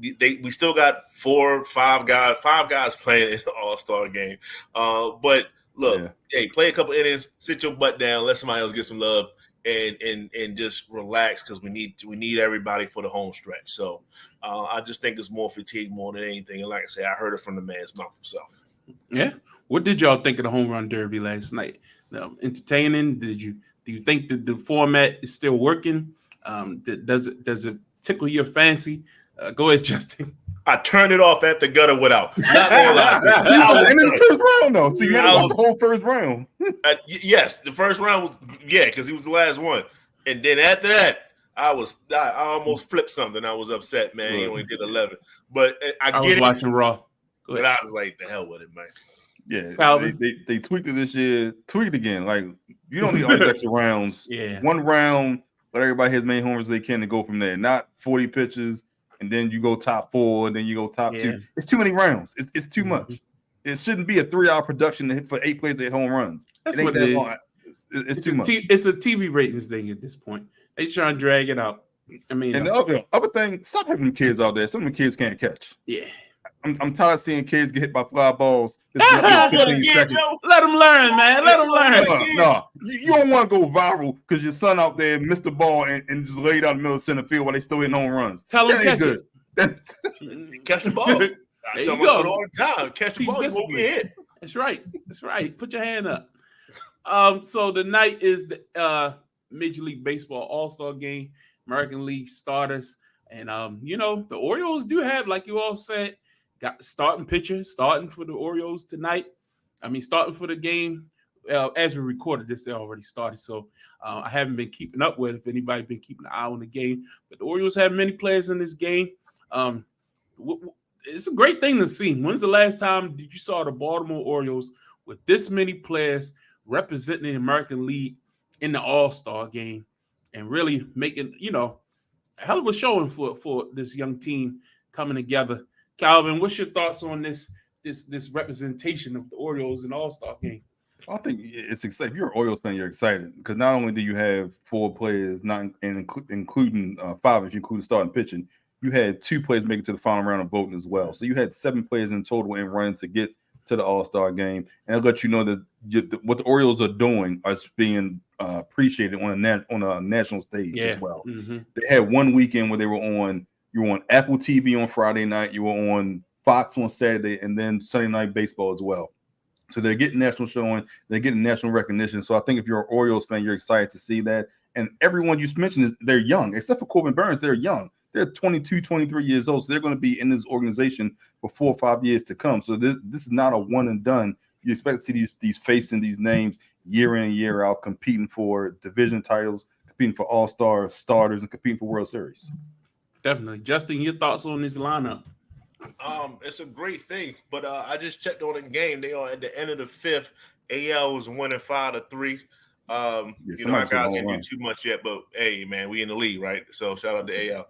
we still got 5 guys playing in the All-Star game. But look, hey, play a couple innings, sit your butt down, let somebody else get some love, and just relax because we need everybody for the home stretch. So I just think it's more fatigue more than anything. And like I say, I heard it from the man's mouth himself. Yeah. What did y'all think of the home run derby last night? Entertaining? Do you think that the format is still working? Does it tickle your fancy? Go ahead, Justin. I turned it off at the gutter without. Not gonna lie. And in the first round, though. So you had the whole first round. Yes, the first round was because he was the last one. And then after that, I almost flipped something. I was upset, man. He only did 11. But I was watching Raw. But I was like, the hell with it, man. Yeah, they tweaked it this year. Tweaked again. Like, you don't need all these extra rounds. Yeah. One round, let everybody hit as many homers as they can and go from there. Not 40 pitches, and then you go top 4, and then you go top 2. It's too many rounds. It's too much. It shouldn't be a 3-hour production for 8 players to hit home runs. That's what it is. It's too much. It's a TV ratings thing at this point. They trying to drag it out. I mean, and the other thing, stop having them kids out there. Some of the kids can't catch. Yeah. I'm tired of seeing kids get hit by fly balls. 15 seconds. Let them learn, man. Let them learn. No, you don't want to go viral because your son out there missed the ball and just laid out in the middle of center field while they still hitting home runs. Tell them catch good. Catch the ball. I tell them all the time. Catch the ball. You won't get hit. That's right. Put your hand up. So tonight is the Major League Baseball All-Star Game, American League starters, and the Orioles do have, like you all said, got starting pitcher starting for the Orioles tonight. Starting for the game. As we recorded this, they already started. So I haven't been keeping up with if anybody been keeping an eye on the game. But the Orioles have many players in this game. It's a great thing to see. When's the last time did you saw the Baltimore Orioles with this many players representing the American League in the All-Star game and really making, a hell of a showing for this young team coming together? Calvin, what's your thoughts on this representation of the Orioles in the All-Star game? I think it's exciting. If you're an Orioles fan, you're excited because not only do you have 4 players, including 5 if you include starting pitching, you had 2 players make it to the final round of voting as well. So you had 7 players in total in runs to get to the All-Star game, and it'll let you know that what the Orioles are doing is being appreciated on a national stage as well. Mm-hmm. They had one weekend where you were on Apple TV on Friday night, you were on Fox on Saturday, and then Sunday Night Baseball as well. So they're getting national showing, they're getting national recognition. So I think if you're an Orioles fan, you're excited to see that. And everyone you mentioned, they're young, except for Corbin Burns, they're young. They're 22, 23 years old. So they're going to be in this organization for 4 or 5 years to come. So this is not a one and done. You expect to see these facing these names year in and year out, competing for division titles, competing for all-star starters, and competing for World Series. Definitely. Justin, your thoughts on this lineup? It's a great thing, but I just checked on the game. They are at the end of the 5th. AL was winning 5-3. I guys can't do too much yet, but hey, man, we in the league, right? So shout out to AL.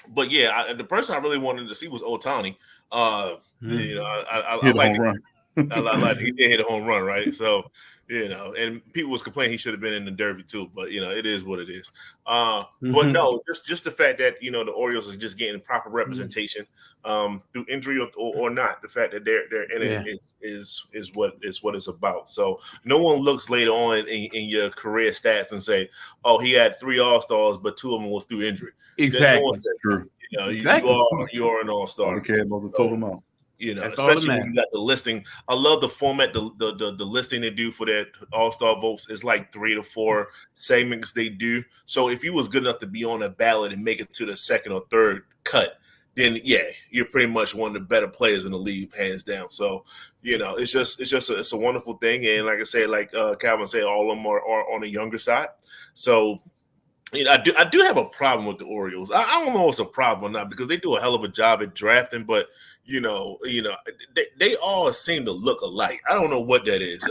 But yeah, the person I really wanted to see was Ohtani. I like run. he did hit a home run, right? So, and people was complaining he should have been in the Derby too, but it is what it is. But no, just the fact that the Orioles is just getting proper representation through injury or not. The fact that they're in it is what it's about. So no one looks later on in your career stats and say, "Oh, he had 3 All-Stars, but 2 of them was through injury." Exactly. No one said, True. You are an All-Star. I care about the total amount. Especially when you got the listing. I love the format, the listing they do for that All-Star votes is like 3 to 4 segments they do. So if you was good enough to be on a ballot and make it to the 2nd or 3rd cut, then you're pretty much one of the better players in the league, hands down. So it's a wonderful thing. And like I said, like Calvin said, all of them are on the younger side. So I do have a problem with the Orioles. I don't know if it's a problem or not because they do a hell of a job at drafting, but they all seem to look alike. I don't know what that is.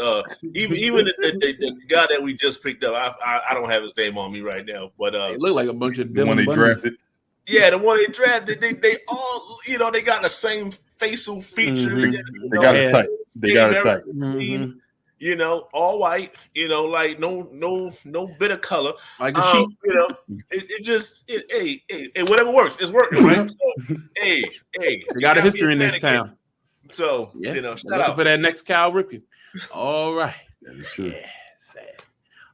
Even the guy that we just picked up, I don't have his name on me right now, but they look like a bunch of the one they drafted. Yeah, the one they drafted. They all they got the same facial features. They got it tight. They got it tight. Mm-hmm. All white, like no bit of color. Like a sheep. Whatever works, it's working, right? So, hey, we got a history in this town. So, shout out for that next Cal Ripken. All right. That is true. Yeah, sad.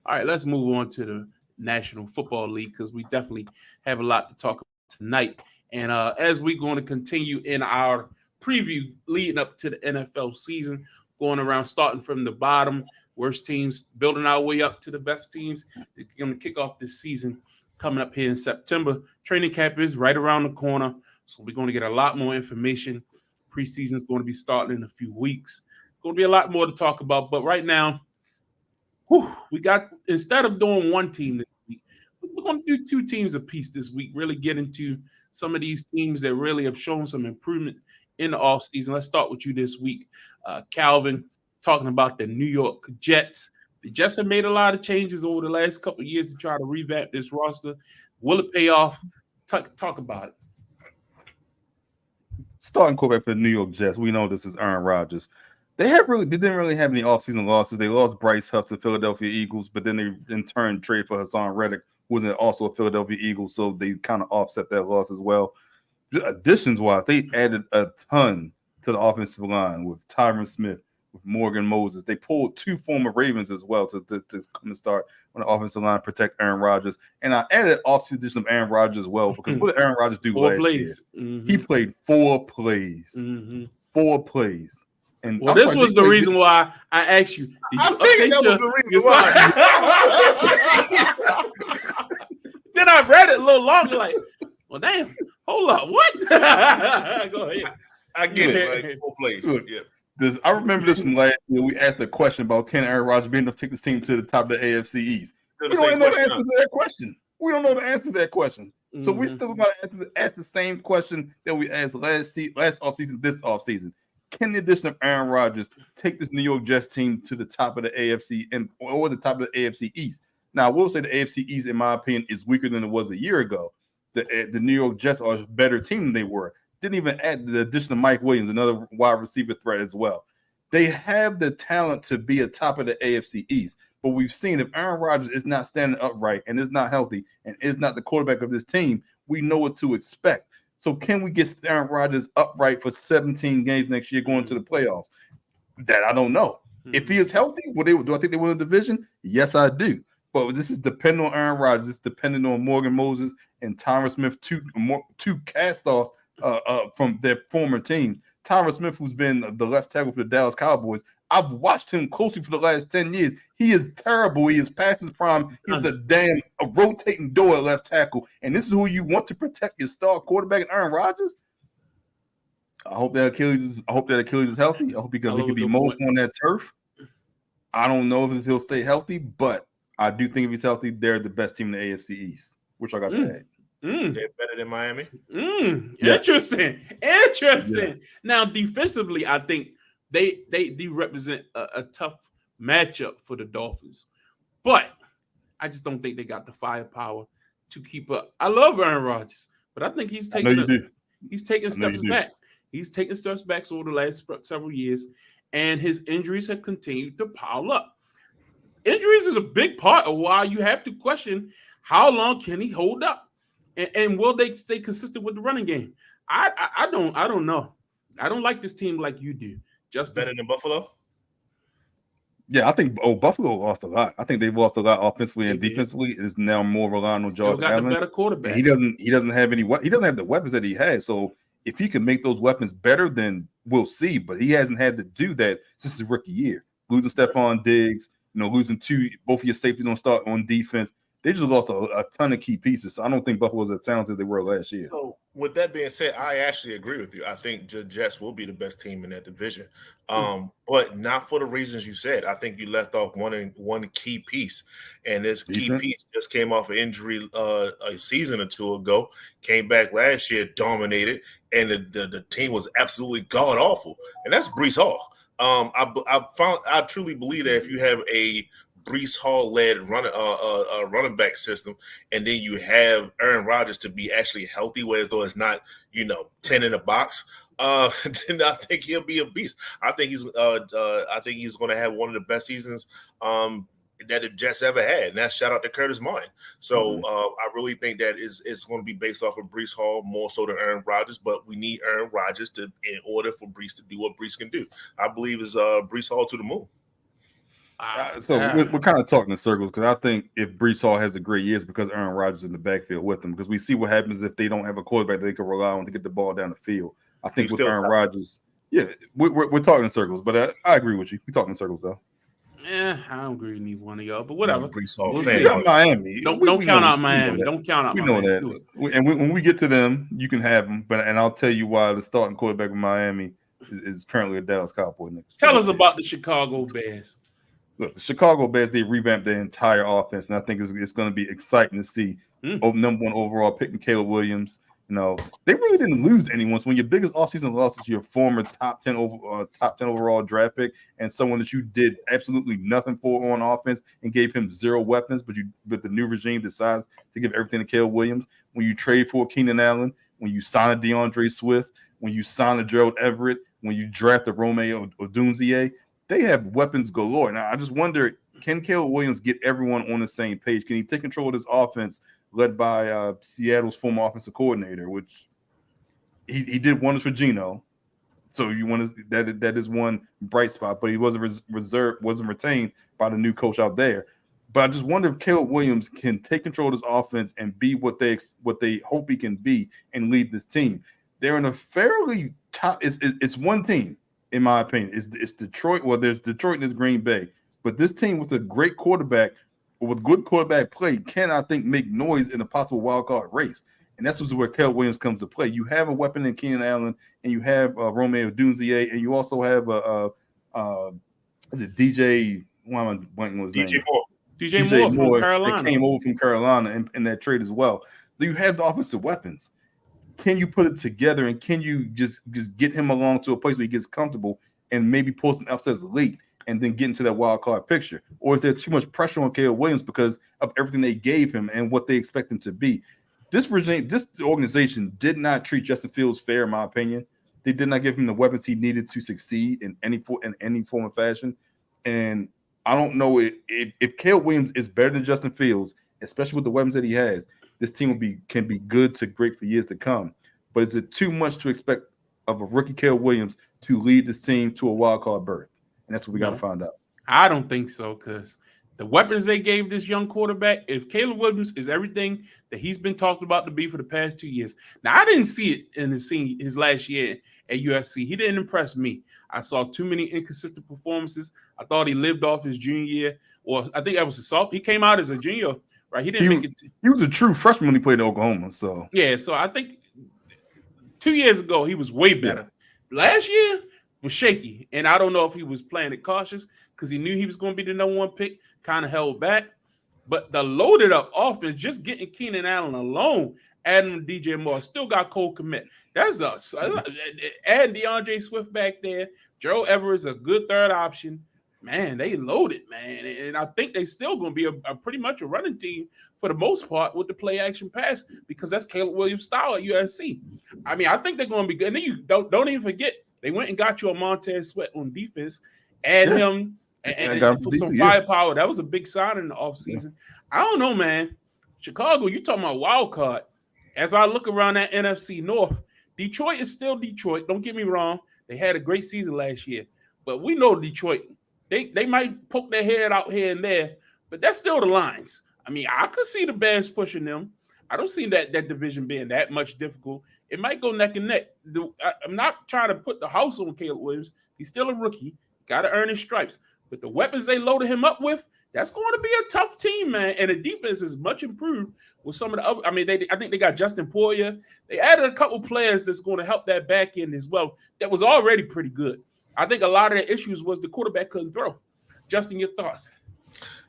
All right, let's move on to the National Football League because we definitely have a lot to talk about tonight. And as we're going to continue in our preview leading up to the NFL season, going around starting from the bottom, worst teams, building our way up to the best teams. They're going to kick off this season coming up here in September. Training camp is right around the corner, so we're going to get a lot more information. Preseason is going to be starting in a few weeks. Going to be a lot more to talk about, but right now, we got, instead of doing one team this week, we're going to do 2 teams apiece this week, really get into some of these teams that really have shown some improvement in the offseason. Let's start with you this week. Calvin, talking about the New York Jets. The Jets have made a lot of changes over the last couple of years to try to revamp this roster. Will it pay off? Talk about it. Starting quarterback for the New York Jets, we know this is Aaron Rodgers. They didn't really have any offseason losses. They lost Bryce Huff to Philadelphia Eagles, but then they in turn traded for Hassan Reddick, who was also a Philadelphia Eagle, so they kind of offset that loss as well. Additions-wise, they added a ton to the offensive line with Tyron Smith, with Morgan Moses. They pulled 2 former Ravens as well to come and start on the offensive line, protect Aaron Rodgers. And I added offseason edition of Aaron Rodgers as well because what did Aaron Rodgers do last year? Mm-hmm. He played 4 plays. Mm-hmm. 4 plays. And this was the reason why I asked you. I figured that was the reason why. Then I read it a little longer, like, well, damn, hold up, what? Go ahead. I get it, right? 4 plays. Yeah. I remember this from last year. We asked a question about can Aaron Rodgers be enough to take this team to the top of the AFC East. We don't know the answer to that question. We don't know the answer to that question. Mm-hmm. So we still got to ask the same question that we asked last offseason, this offseason. Can the addition of Aaron Rodgers take this New York Jets team to the top of the AFC or the top of the AFC East? Now, I will say the AFC East, in my opinion, is weaker than it was a year ago. The New York Jets are a better team than they were. Didn't even add the addition of Mike Williams, another wide receiver threat as well. They have the talent to be a top of the AFC East, but we've seen if Aaron Rodgers is not standing upright and is not healthy and is not the quarterback of this team, we know what to expect. So can we get Aaron Rodgers upright for 17 games next year going to the playoffs? That I don't know. If he is healthy, do I think they win the division? Yes, I do. But this is depending on Aaron Rodgers. It's depending on Morgan Moses and Tyron Smith, two cast-offs from their former team. Tyron Smith, who's been the left tackle for the Dallas Cowboys, I've watched him closely for the last 10 years. He is terrible. He is past his prime. He's a rotating door at left tackle. And this is who you want to protect, your star quarterback, and Aaron Rodgers? I hope that Achilles is healthy. I hope he can be mobile on that turf. I don't know if he'll stay healthy, but I do think if he's healthy, they're the best team in the AFC East, which I got to add. They're better than Miami. Yes. Interesting. Yes. Now, defensively, I think they represent a tough matchup for the Dolphins, but I just don't think they got the firepower to keep up. I love Aaron Rodgers, but I think he's taking steps back. He's taken steps back over the last several years, and his injuries have continued to pile up. Injuries is a big part of why you have to question how long can he hold up, and will they stay consistent with the running game? I don't know. I don't like this team like you do. Just better than Buffalo. Yeah, I think Buffalo lost a lot. I think they've lost a lot offensively and defensively. It is now more relying on Josh Allen. The better quarterback. And he doesn't have the weapons that he has. So if he can make those weapons better, then we'll see. But he hasn't had to do that since his rookie year. Losing Stephon Diggs, losing both of your safeties on defense. They just lost a ton of key pieces. So I don't think Buffalo's as talented as they were last year. So with that being said, I actually agree with you. I think the Jets will be the best team in that division, but not for the reasons you said. I think you left off one key piece, and this key piece just came off an injury a season or two ago. Came back last year, dominated, and the team was absolutely god awful. And that's Breece Hall. I truly believe that if you have a Breece Hall-led running back system, and then you have Aaron Rodgers to be actually healthy, whereas though it's not 10 in a box, then I think he'll be a beast. I think he's going to have one of the best seasons that the Jets ever had, and that's shout out to Curtis Martin. So I really think that it's going to be based off of Breece Hall more so than Aaron Rodgers, but we need Aaron Rodgers in order for Breece to do what Breece can do. I believe is Breece Hall to the moon. We're kind of talking in circles because I think if Breece Hall has a great year, it's because Aaron Rodgers is in the backfield with him. Because we see what happens if they don't have a quarterback that they can rely on to get the ball down the field. I think with Aaron Rodgers, we're talking in circles. But I agree with you. We're talking in circles though. I don't agree with neither one of y'all, but whatever. We'll see. Miami. Don't count out Miami. Don't count out. We know that. And when we get to them, you can have them. And I'll tell you why the starting quarterback of Miami is currently a Dallas Cowboy. Tell us about the Chicago Bears. Look, the Chicago Bears, they revamped their entire offense, and I think it's going to be exciting to see. Number one overall pick, Caleb Williams. They really didn't lose anyone. So when your biggest offseason loss is your former top 10 overall draft pick and someone that you did absolutely nothing for on offense and gave him zero weapons, but the new regime decides to give everything to Caleb Williams. When you trade for Keenan Allen, when you sign a DeAndre Swift, when you sign a Gerald Everett, when you draft a Romeo Odunze, they have weapons galore. Now, I just wonder, can Caleb Williams get everyone on the same page? Can he take control of this offense led by Seattle's former offensive coordinator, which he did wonders for Geno. So that is one bright spot, but he wasn't retained by the new coach out there. But I just wonder if Caleb Williams can take control of this offense and be what they hope he can be and lead this team. They're in a fairly top. It's one team. In my opinion, it's Detroit. Well, there's Detroit and there's Green Bay. But this team with a great quarterback, with good quarterback play, can, I think, make noise in a possible wild card race. And that's where Caleb Williams comes to play. You have a weapon in Keenan Allen, and you have Romeo Odunze, and you also have is it DJ? Why am I blanking on his name? DJ Moore from Carolina. That came over from Carolina in that trade as well. So you have the offensive weapons. Can you put it together, and can you just get him along to a place where he gets comfortable and maybe pull some upsets late and then get into that wild card picture? Or is there too much pressure on Caleb Williams because of everything they gave him and what they expect him to be? This organization did not treat Justin Fields fair, in my opinion. They did not give him the weapons he needed to succeed in any form of fashion. And I don't know if Caleb Williams is better than Justin Fields, especially with the weapons that he has. This team can be good to great for years to come. but is it too much to expect of a rookie Caleb Williams to lead this team to a wild card berth? And that's what we got to find out. I don't think so, because the weapons they gave this young quarterback, if Caleb Williams is everything that he's been talked about to be for the past 2 years. Now, I didn't see it in his last year at USC. He didn't impress me. I saw too many inconsistent performances. I thought he lived off his junior year, or I think that was his sophomore. He came out as a junior, right? He didn't make it. He was a true freshman when he played in Oklahoma. So yeah, so I think 2 years ago he was way better. Yeah. Last year was shaky, and I don't know if he was playing it cautious because he knew he was going to be the number one pick, kind of held back. But the loaded up offense, just getting Keenan Allen alone, adding DJ Moore, still got Cole Kmet. That's us. Add DeAndre Swift back there. Gerald Everett's a good third option. Man, they loaded, man. And I think they still going to be a pretty much a running team for the most part with the play action pass, because that's Caleb Williams' style at USC. I mean, I think they're going to be good. And then you don't even forget, they went and got you a Montez Sweat on defense, add him and put some firepower. That was a big sign in the offseason. I don't know, man. Chicago, you talking about wild card. As I look around that NFC North, Detroit is still Detroit. Don't get me wrong. They had a great season last year. But we know Detroit, they might poke their head out here and there, but that's still the Lions. I mean, I could see the Bears pushing them. I don't see that division being that much difficult. It might go neck and neck. I'm not trying to put the house on Caleb Williams. He's still a rookie. Got to earn his stripes. But the weapons they loaded him up with, that's going to be a tough team, man. And the defense is much improved with some of the other. I mean, I think they got Justin Poyer. They added a couple players that's going to help that back end as well. That was already pretty good. I think a lot of the issues was the quarterback couldn't throw. Justin, your thoughts?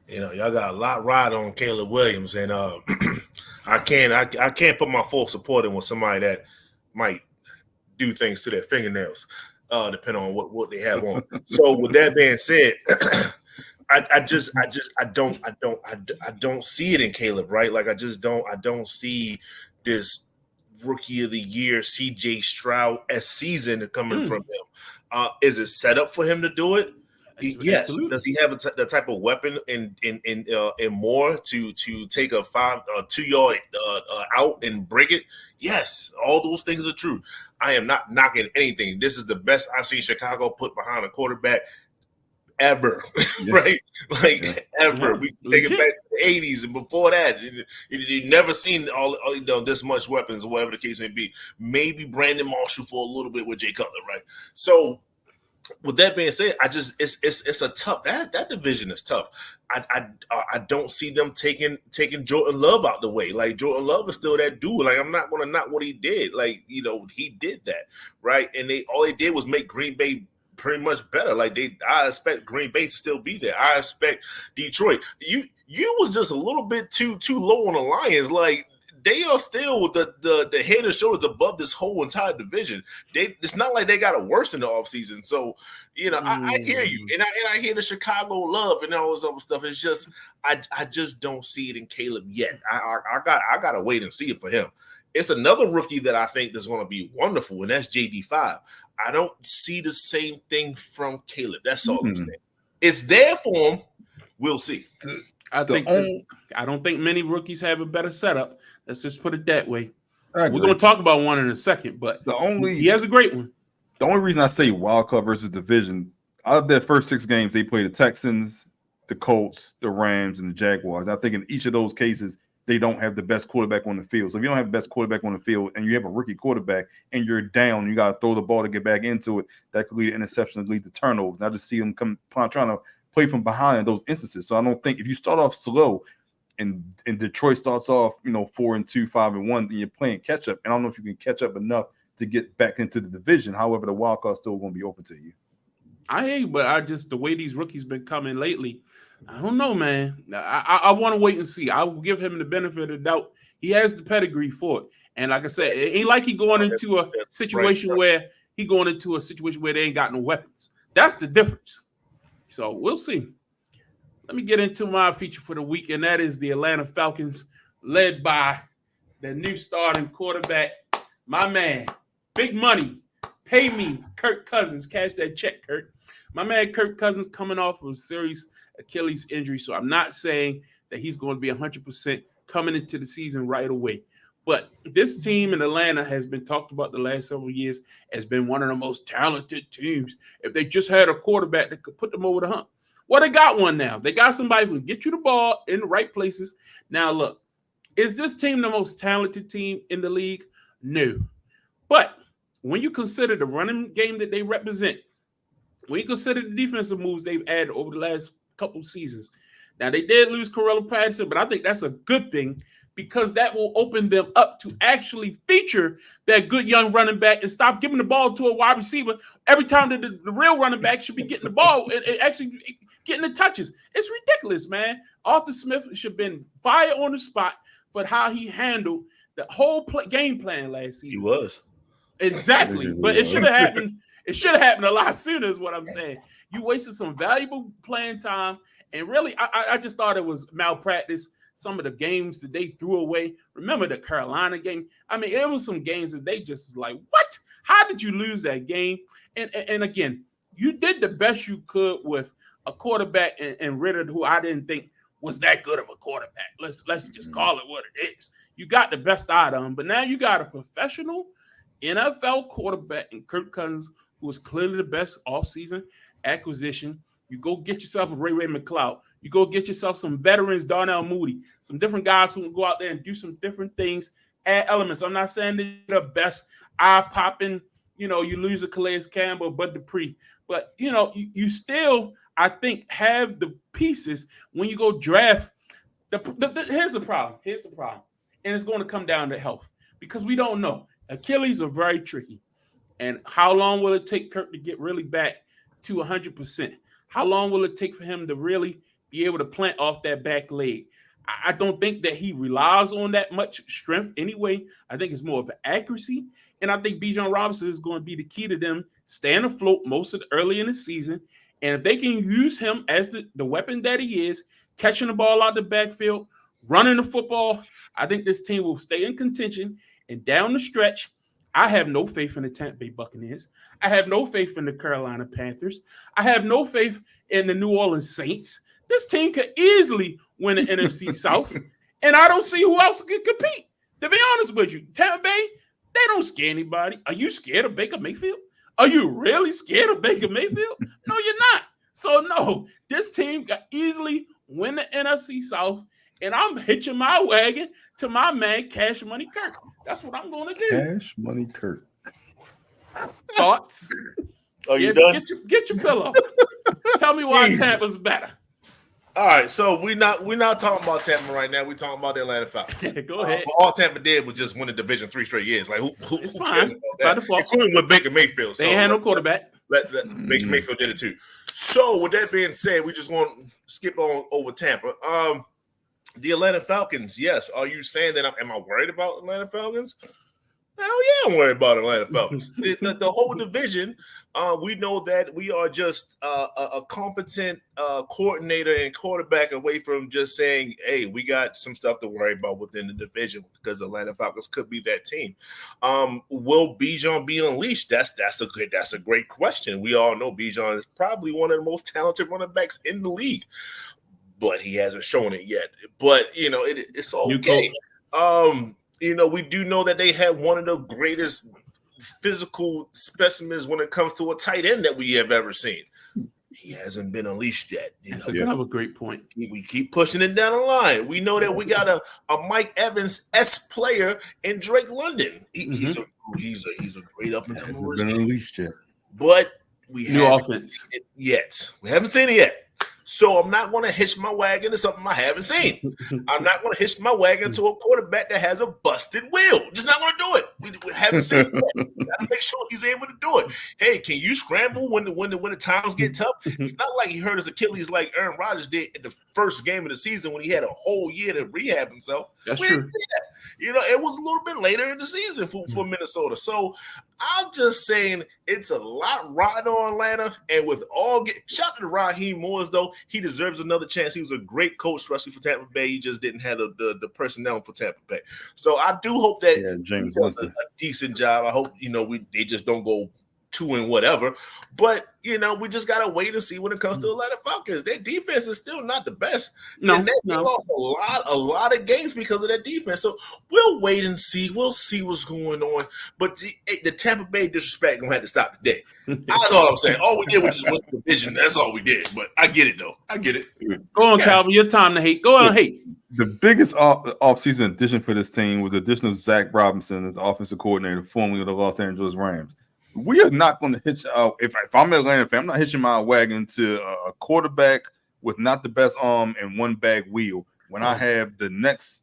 You know, y'all got a lot ride on Caleb Williams, and I can't put my full support in with somebody that might do things to their fingernails, depending on what they have on. So with that being said, I don't see it in Caleb, right? Like I don't see this rookie of the year CJ Stroud-esque season coming from him. Is it set up for him to do it? Yes. Absolutely. Does he have the type of weapon in more to take a 2-yard out and break it? Yes, all those things are true. I am not knocking anything. This is the best I've seen Chicago put behind a quarterback ever, right? Like ever. We can take it back to the 80s and before that. You never seen all this much weapons or whatever the case may be. Maybe Brandon Marshall for a little bit with Jay Cutler, right? So with that being said, it's a tough that division is tough. I don't see them taking Jordan Love out the way. Like Jordan Love is still that dude. Like I'm not gonna knock what he did. Like he did that, right? And all they did was make Green Bay pretty much better. Like I expect Green Bay to still be there. I expect Detroit. You was just a little bit too low on the Lions. Like they are still the head and shoulders above this whole entire division. It's not like they got it worse in the offseason. So, I hear you. And I hear the Chicago love and all this other stuff. It's just I just don't see it in Caleb yet. I gotta wait and see it for him. It's another rookie that I think is going to be wonderful, and that's JD5. I don't see the same thing from Caleb. That's all I'm saying. It's there for him. We'll see. I don't think many rookies have a better setup. Let's just put it that way. We're going to talk about one in a second, but he has a great one. The only reason I say wild card versus division, out of their first 6 games, they played the Texans, the Colts, the Rams, and the Jaguars. I think in each of those cases, they don't have the best quarterback on the field. So if you don't have the best quarterback on the field and you have a rookie quarterback and you're down, you got to throw the ball to get back into it, that could lead to interceptions, lead to turnovers. And I just see them trying to play from behind in those instances. So I don't think if you start off slow and Detroit starts off, 4-2, 5-1, then you're playing catch up. And I don't know if you can catch up enough to get back into the division. However, the wild card's still going to be open to you. I hear you, but the way these rookies been coming lately, I don't know, man. I want to wait and see. I will give him the benefit of the doubt. He has the pedigree for it. And like I said, it ain't like he going into a situation where they ain't got no weapons. That's the difference. So we'll see. Let me get into my feature for the week, and that is the Atlanta Falcons, led by the new starting quarterback, my man, big money, pay me, Kirk Cousins. Cash that check, Kirk. My man Kirk Cousins coming off of a serious Achilles injury, so I'm not saying that he's going to be 100% coming into the season right away. But this team in Atlanta has been talked about the last several years as been one of the most talented teams. If they just had a quarterback that could put them over the hump. Well, they got one now. They got somebody who can get you the ball in the right places. Now, look, is this team the most talented team in the league? No. But when you consider the running game that they represent, when you consider the defensive moves they've added over the last couple seasons, now they did lose Corella Patterson, but I think that's a good thing because that will open them up to actually feature that good young running back and stop giving the ball to a wide receiver every time that the real running back should be getting the ball and actually getting the touches. It's ridiculous, man. Arthur Smith should have been fired on the spot for how he handled the whole game plan last season. He was. Exactly. But it should have happened. It should have happened a lot sooner is what I'm saying. You wasted some valuable playing time. And really, I just thought it was malpractice. Some of the games that they threw away. Remember the Carolina game? I mean, it was some games that they just was like, what? How did you lose that game? And again, you did the best you could with a quarterback and Ritter, who I didn't think was that good of a quarterback. Let's just call it what it is. You got the best out of him, but now you got a professional NFL quarterback in Kirk Cousins, who was clearly the best offseason acquisition. You go get yourself a Ray McLeod. You go get yourself some veterans, Darnell Mooney, some different guys who can go out there and do some different things, add elements. I'm not saying they're the best eye-popping, you lose a Calais Campbell, Bud Dupree. But, you still, I think, have the pieces when you go draft. Here's the problem. And it's going to come down to health because we don't know. Achilles are very tricky. And how long will it take Kirk to get really back to 100%? How long will it take for him to really be able to plant off that back leg? I don't think that he relies on that much strength anyway. I think it's more of an accuracy. And I think Bijan Robinson is going to be the key to them staying afloat most of the early in the season. And if they can use him as the weapon that he is, catching the ball out the backfield, running the football, I think this team will stay in contention. And down the stretch, I have no faith in the Tampa Bay Buccaneers. I have no faith in the Carolina Panthers. I have no faith in the New Orleans Saints. This team could easily win the NFC South, and I don't see who else can compete. To be honest with you, Tampa Bay, they don't scare anybody. Are you scared of Baker Mayfield? Are you really scared of Baker Mayfield? No, you're not. So, no, this team could easily win the NFC South, and I'm hitching my wagon to my man, Cash Money Kirk. That's what I'm going to do. Cash Money Kirk. Thoughts? Are you done? Get your pillow. Tell me why Tampa's better. All right, so we're not talking about Tampa right now. We're talking about the Atlanta Falcons. Go ahead. But all Tampa did was just win the division 3 straight years. Like who it's fine. By default. Including with Baker Mayfield. They had no quarterback. Baker Mayfield did it too. So with that being said, we just want to skip on over Tampa. The Atlanta Falcons, yes. Are you saying that am I worried about Atlanta Falcons? Hell yeah, I'm worried about Atlanta Falcons. the whole division, we know that we are just a competent coordinator and quarterback away from just saying, hey, we got some stuff to worry about within the division because the Atlanta Falcons could be that team. Will Bijan be unleashed? That's a great question. We all know Bijan is probably one of the most talented running backs in the league, but he hasn't shown it yet. But it's okay. We do know that they have one of the greatest physical specimens when it comes to a tight end that we have ever seen. He hasn't been unleashed yet. That's a great point. We keep pushing it down the line. We know that we got a Mike Evans-esque player in Drake London. He's a great up and coming. Hasn't been unleashed yet. But we haven't offense seen it yet. We haven't seen it yet. So I'm not going to hitch my wagon to something I haven't seen. I'm not going to hitch my wagon to a quarterback that has a busted wheel. Just not going to do it. We haven't seen it yet. Got to make sure he's able to do it. Hey, can you scramble when the times get tough? It's not like he hurt his Achilles like Aaron Rodgers did in the first game of the season when he had a whole year to rehab himself. That's true. It was a little bit later in the season for Minnesota. So I'm just saying it's a lot riding on Atlanta. And with shout out to Raheem Morris, though. He deserves another chance. He was a great coach, especially for Tampa Bay. He just didn't have the personnel for Tampa Bay. So I do hope that James he does a decent job. I hope they just don't go 2 and whatever. But we just gotta wait and see when it comes to Atlanta Falcons. Their defense is still not the best. No, and they lost a lot of games because of that defense. So we'll wait and see. We'll see what's going on. But the Tampa Bay disrespect gonna have to stop today. That's all I'm saying. All we did was just win the division. That's all we did. But I get it though. I get it. Go on, Calvin. Your time to hate. Go on, hate. The biggest offseason addition for this team was the addition of Zach Robinson as the offensive coordinator, formerly of the Los Angeles Rams. We are not going to hitch out. If I'm an Atlanta fan, I'm not hitching my wagon to a quarterback with not the best arm and one bag wheel when I have the next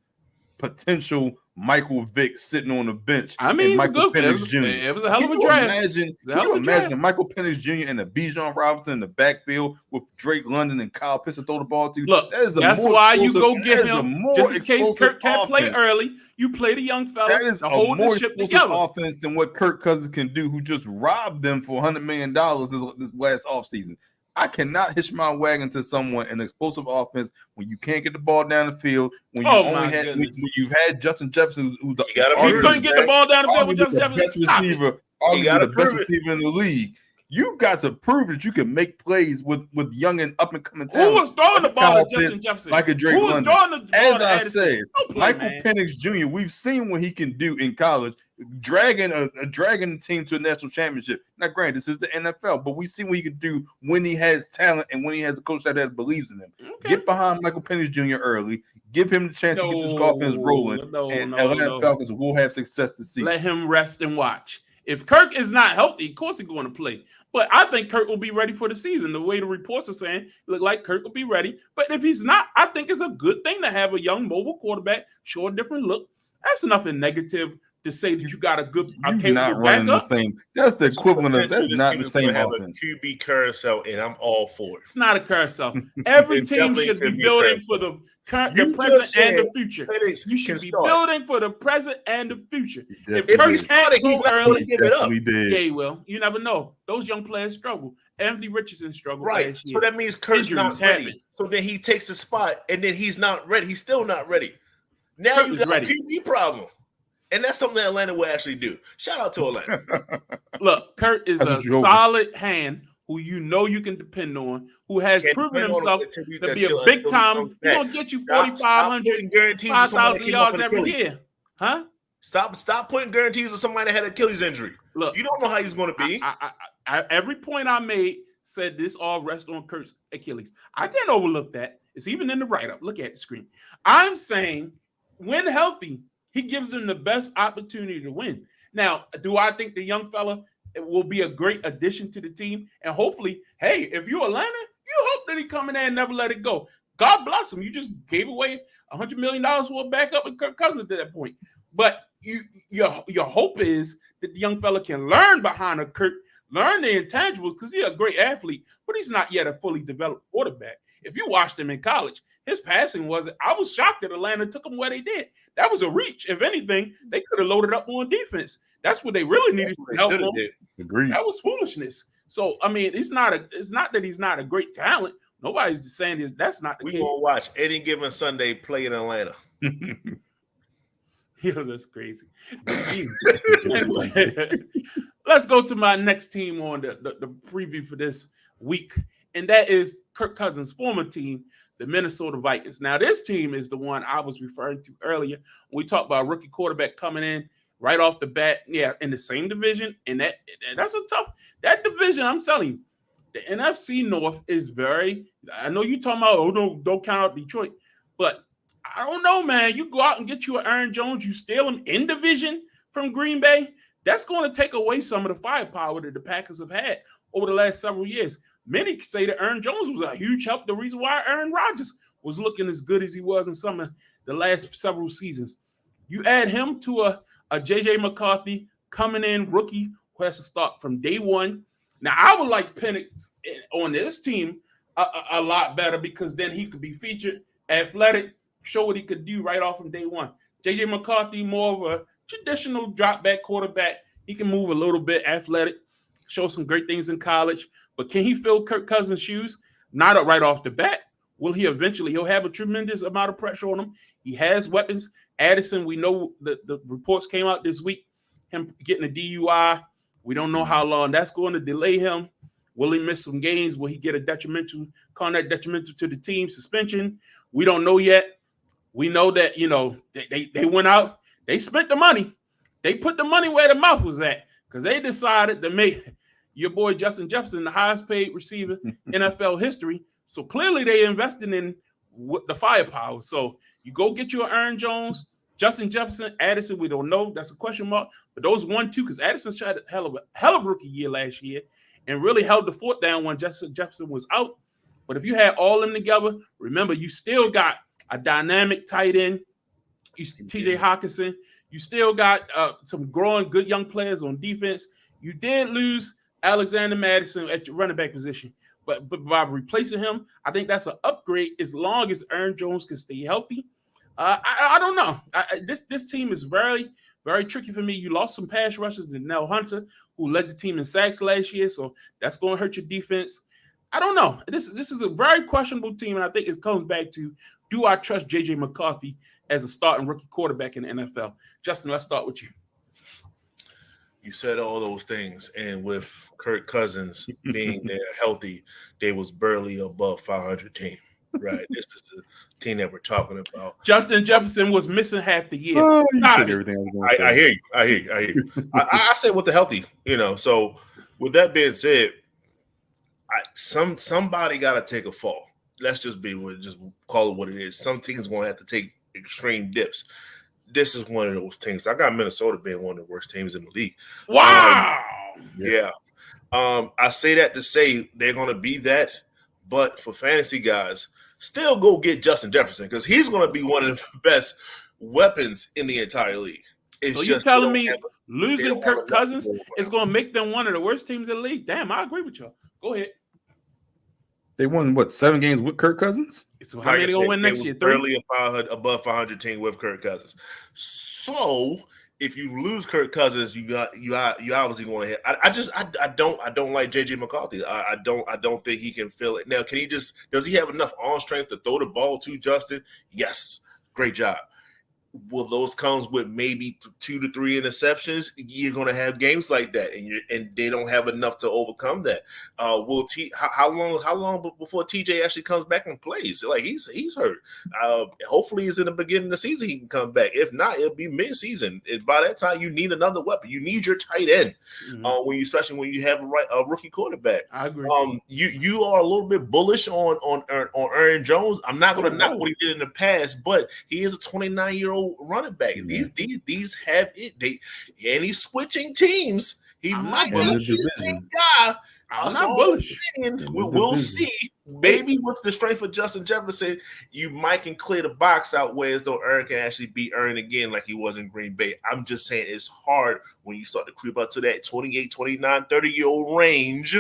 potential Michael Vick sitting on the bench. I mean, and Michael Penix Jr. It was a hell of a draft. Can you imagine Michael Penix Jr. and a Bijan Robinson in the backfield with Drake London and Kyle Pitts to throw the ball to? Look, that's why you go get him just in case Kirk can't play early. You play the young fella. That is to hold a more the ship explosive together. offense than what Kirk Cousins can do, who just robbed them for $100 million this last offseason. I cannot hitch my wagon to someone an explosive offense when you can't get the ball down the field. When you you've had Justin Jefferson, who's the he couldn't get the ball down the field with Justin Jefferson. Best receiver, the best receiver in the league. You've got to prove that you can make plays with young and up and coming talent. Who was throwing the ball at Justin Jefferson? Like a Drake Who was London. throwing the ball As I said, Michael man. Penix Jr., we've seen what he can do in college, dragging a team to a national championship. Now, granted, this is the NFL, but we see what he can do when he has talent and when he has a coach that believes in him. Okay. Get behind Michael Penix Jr. early, give him the chance to get this offense rolling, and Atlanta Falcons will have success this season. Let him rest and watch. If Kirk is not healthy, of course he's going to play. But I think Kirk will be ready for the season. The way the reports are saying, it look like Kirk will be ready. But if he's not, I think it's a good thing to have a young mobile quarterback, show a different look. That's nothing negative to say that you got a good. You're not running the same. That's the equivalent of that's not the same offense. QB carousel, and I'm all for it. It's not a carousel. Every team should be building for the present and the future. You should be building for the present and the future. If Kirk can't go early, give it up. Yeah, he will. You never know. Those young players struggle. Anthony Richardson struggled. Right. So that means Kirk's not ready. So then he takes the spot, and then he's not ready. He's still not ready. Now you got a QB problem. And that's something that Atlanta will actually do. Shout out to Atlanta. Look, Kurt is a solid hand who you can depend on, who has proven himself to be a big time. He's going to get you 4,500, 5,000 yards every year. Huh? Stop putting guarantees on somebody that had an Achilles injury. Look, you don't know how he's going to be. Every point I made said this all rests on Kurt's Achilles. I can't overlook that. It's even in the write-up. Look at the screen. I'm saying when healthy, he gives them the best opportunity to win. Now, do I think the young fella will be a great addition to the team? And hopefully, hey, if you're Atlanta, you hope that he come in there and never let it go. God bless him. You just gave away $100 million for a backup with Kirk Cousins at that point. But your hope is that the young fella can learn behind a Kirk, learn the intangibles, because he's a great athlete, but he's not yet a fully developed quarterback. If you watched him in college, his passing I was shocked that Atlanta took him where they did. That was a reach. If anything, they could have loaded up on defense. That's what they really needed to help him. Agreed. That was foolishness. So, I mean, it's not that he's not a great talent. Nobody's saying that's not the case. We're going to watch any given Sunday play in Atlanta. Yeah, that's crazy. Let's go to my next team on the preview for this week, and that is Kirk Cousins' former team, the Minnesota Vikings. Now, this team is the one I was referring to earlier when we talked about rookie quarterback coming in right off the bat. Yeah, in the same division, and that's a tough that division. I'm telling you, the NFC North is very. I know you talking about don't count out Detroit, but I don't know, man. You go out and get you an Aaron Jones, you steal him in division from Green Bay. That's going to take away some of the firepower that the Packers have had over the last several years. Many say that Aaron Jones was a huge help. The reason why Aaron Rodgers was looking as good as he was in some of the last several seasons. You add him to a J.J. McCarthy coming in rookie who has to start from day one. Now, I would like Penix on this team a lot better because then he could be featured, athletic, show what he could do right off from day one. J.J. McCarthy, more of a traditional drop back quarterback. He can move a little bit, athletic, show some great things in college. But can he fill Kirk Cousins' shoes? Not right off the bat. Will he eventually? He'll have a tremendous amount of pressure on him. He has weapons. Addison, we know the reports came out this week, him getting a DUI We don't know how long that's going to delay him. Will he miss some games? Will he get a detrimental to the team suspension? We don't know yet. We know that, they went out, they spent the money. They put the money where the mouth was at because they decided to make your boy Justin Jefferson the highest paid receiver in NFL history. So clearly they invested in the firepower. So you go get your Aaron Jones, Justin Jefferson, Addison. We don't know. That's a question mark. But those 1-2, because Addison tried a hell of a rookie year last year and really held the fort down when Justin Jefferson was out. But if you had all of them together, remember, you still got a dynamic tight end. TJ Hawkinson. You still got some growing good young players on defense. You did lose Alexander Madison at your running back position. But by replacing him, I think that's an upgrade as long as Aaron Jones can stay healthy. I don't know. This team is very, very tricky for me. You lost some pass rushers to Nell Hunter, who led the team in sacks last year, so that's going to hurt your defense. I don't know. This is a very questionable team, and I think it comes back to, do I trust J.J. McCarthy as a starting rookie quarterback in the NFL? Justin, let's start with you. You said all those things, and with Kirk Cousins being there healthy, they was barely above 500 team. Right, this is the team that we're talking about. Justin Jefferson was missing half the year. Oh, you said everything I hear you. I said with the healthy, So with that being said, somebody got to take a fall. Let's just call it what it is. Some teams going to have to take extreme dips. This is one of those teams. I got Minnesota being one of the worst teams in the league. Wow. Yeah. I say that to say they're going to be that, but for fantasy guys, still go get Justin Jefferson because he's going to be one of the best weapons in the entire league. So you're telling me losing Kirk Cousins is going to make them one of the worst teams in the league? Damn, I agree with y'all. Go ahead. They won 7 games with Kirk Cousins? So how many gonna win next year? 3? Barely above 500 team with Kirk Cousins. So if you lose Kirk Cousins, you obviously going to hit. I don't like JJ McCarthy. I don't think he can fill it. Now, does he have enough arm strength to throw the ball to Justin? Yes, great job. Will those comes with maybe 2 to 3 interceptions? You're going to have games like that, and they don't have enough to overcome that. How long before TJ actually comes back and plays? Like he's hurt. Hopefully, it's in the beginning of the season he can come back. If not, it'll be mid-season. By that time, you need another weapon. You need your tight end especially when you have a rookie quarterback. I agree. You are a little bit bullish on Aaron Jones. I'm not going to knock what he did in the past, but he is a 29-year-old running back. Mm-hmm. These have it. And he's switching teams. He might be the same guy. I'm not bullish. We'll see. Maybe with the strength of Justin Jefferson, you might can clear the box out where though Aaron can actually be Aaron again like he was in Green Bay. I'm just saying it's hard when you start to creep up to that 28, 29, 30-year-old range.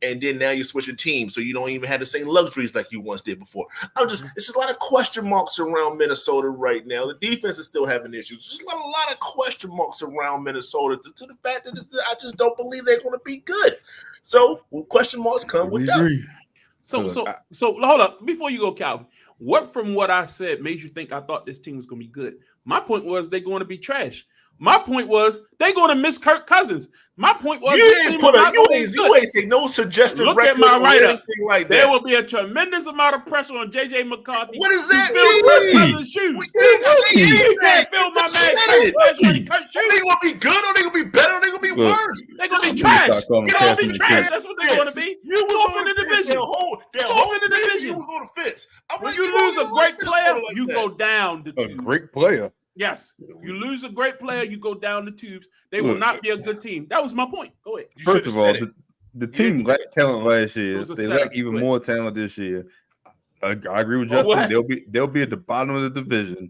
And then now you're switching teams, so you don't even have the same luxuries like you once did before. It's just a lot of question marks around Minnesota right now. The defense is still having issues. Just a lot of question marks around Minnesota to the fact that I just don't believe they're going to be good. So question marks come with that. So hold up. Before you go, Calvin, what from what I said made you think I thought this team was going to be good? My point was they're going to be trash. My point was they're going to miss Kirk Cousins. My point was you ain't say no suggestive. Look at my write-up. Like that. There will be a tremendous amount of pressure on J.J. McCarthy. What does that mean? Kirk Cousins' shoes. You can't fill my man Kirk's shoes. They going to be good or they going to be better or they going to be worse? They're going to be trash. They're going to be trash. That's what they're going to be. You was in the division. You was on the fence. When you lose a great player, you go down the tubes. A great player. Yes, you lose a great player, you go down the tubes. They will not be a good team. That was my point. Go ahead. First of all, the team lacked talent last year. They lack even more talent this year. I agree with Justin. They'll be at the bottom of the division.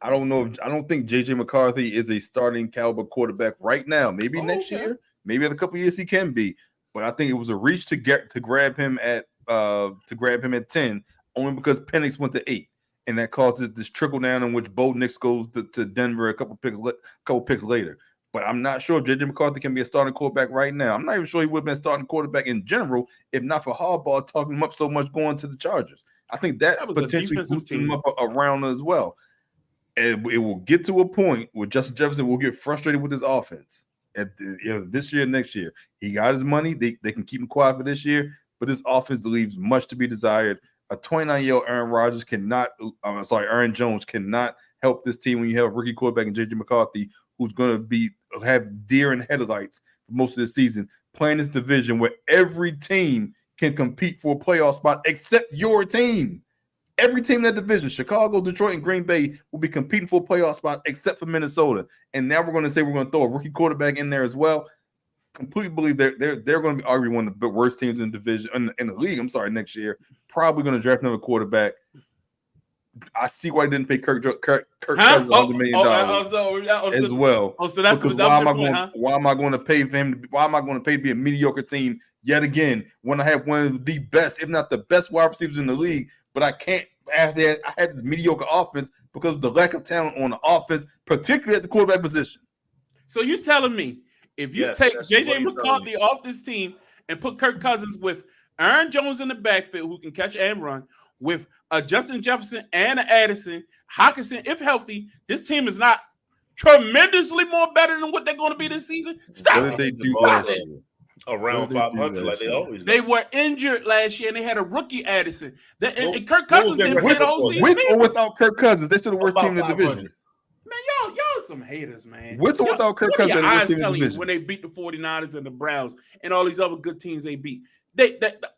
I don't know. I don't think J.J. McCarthy is a starting caliber quarterback right now. Maybe next year. Maybe in a couple of years he can be. But I think it was a reach to grab him at 10, only because Penix went to 8. And that causes this trickle down in which Bo Nix goes to Denver a couple picks later. But I'm not sure if J.J. McCarthy can be a starting quarterback right now. I'm not even sure he would have been a starting quarterback in general if not for Harbaugh talking him up so much going to the Chargers. I think that potentially boosted him up around as well. And it will get to a point where Justin Jefferson will get frustrated with his offense. this year, next year. He got his money. They can keep him quiet for this year, but this offense leaves much to be desired. A 29-year-old Aaron Jones cannot help this team when you have a rookie quarterback in J.J. McCarthy, who's going to have deer in headlights for most of the season, playing this division where every team can compete for a playoff spot except your team. Every team in that division, Chicago, Detroit, and Green Bay, will be competing for a playoff spot except for Minnesota. And now we're going to say we're going to throw a rookie quarterback in there as well. Completely believe they're going to be arguably one of the worst teams in the division in the league. I'm sorry, next year. Probably going to draft another quarterback. I see why they didn't pay Kirk Cousins $100 million as well. So that's because why am I going to pay for him? Why am I going to pay to be a mediocre team yet again when I have one of the best, if not the best, wide receivers in the league? But I can't have that. I had this mediocre offense because of the lack of talent on the offense, particularly at the quarterback position. So you're telling me if you take J.J. McCarthy off this team and put Kirk Cousins with Aaron Jones in the backfield who can catch and run, with Justin Jefferson and Addison, Hockenson, if healthy, this team is not tremendously more better than what they're going to be this season? Stop What did they do last year? Around 500, like they always do. They were injured last year, and they had a rookie Addison. And Kirk Cousins didn't play the whole season. With or without Kirk Cousins, they're still the worst team in the division. Man, y'all some haters, man. With or without Kirk Cousins, your eyes telling you when they beat the 49ers and the Browns and all these other good teams they beat.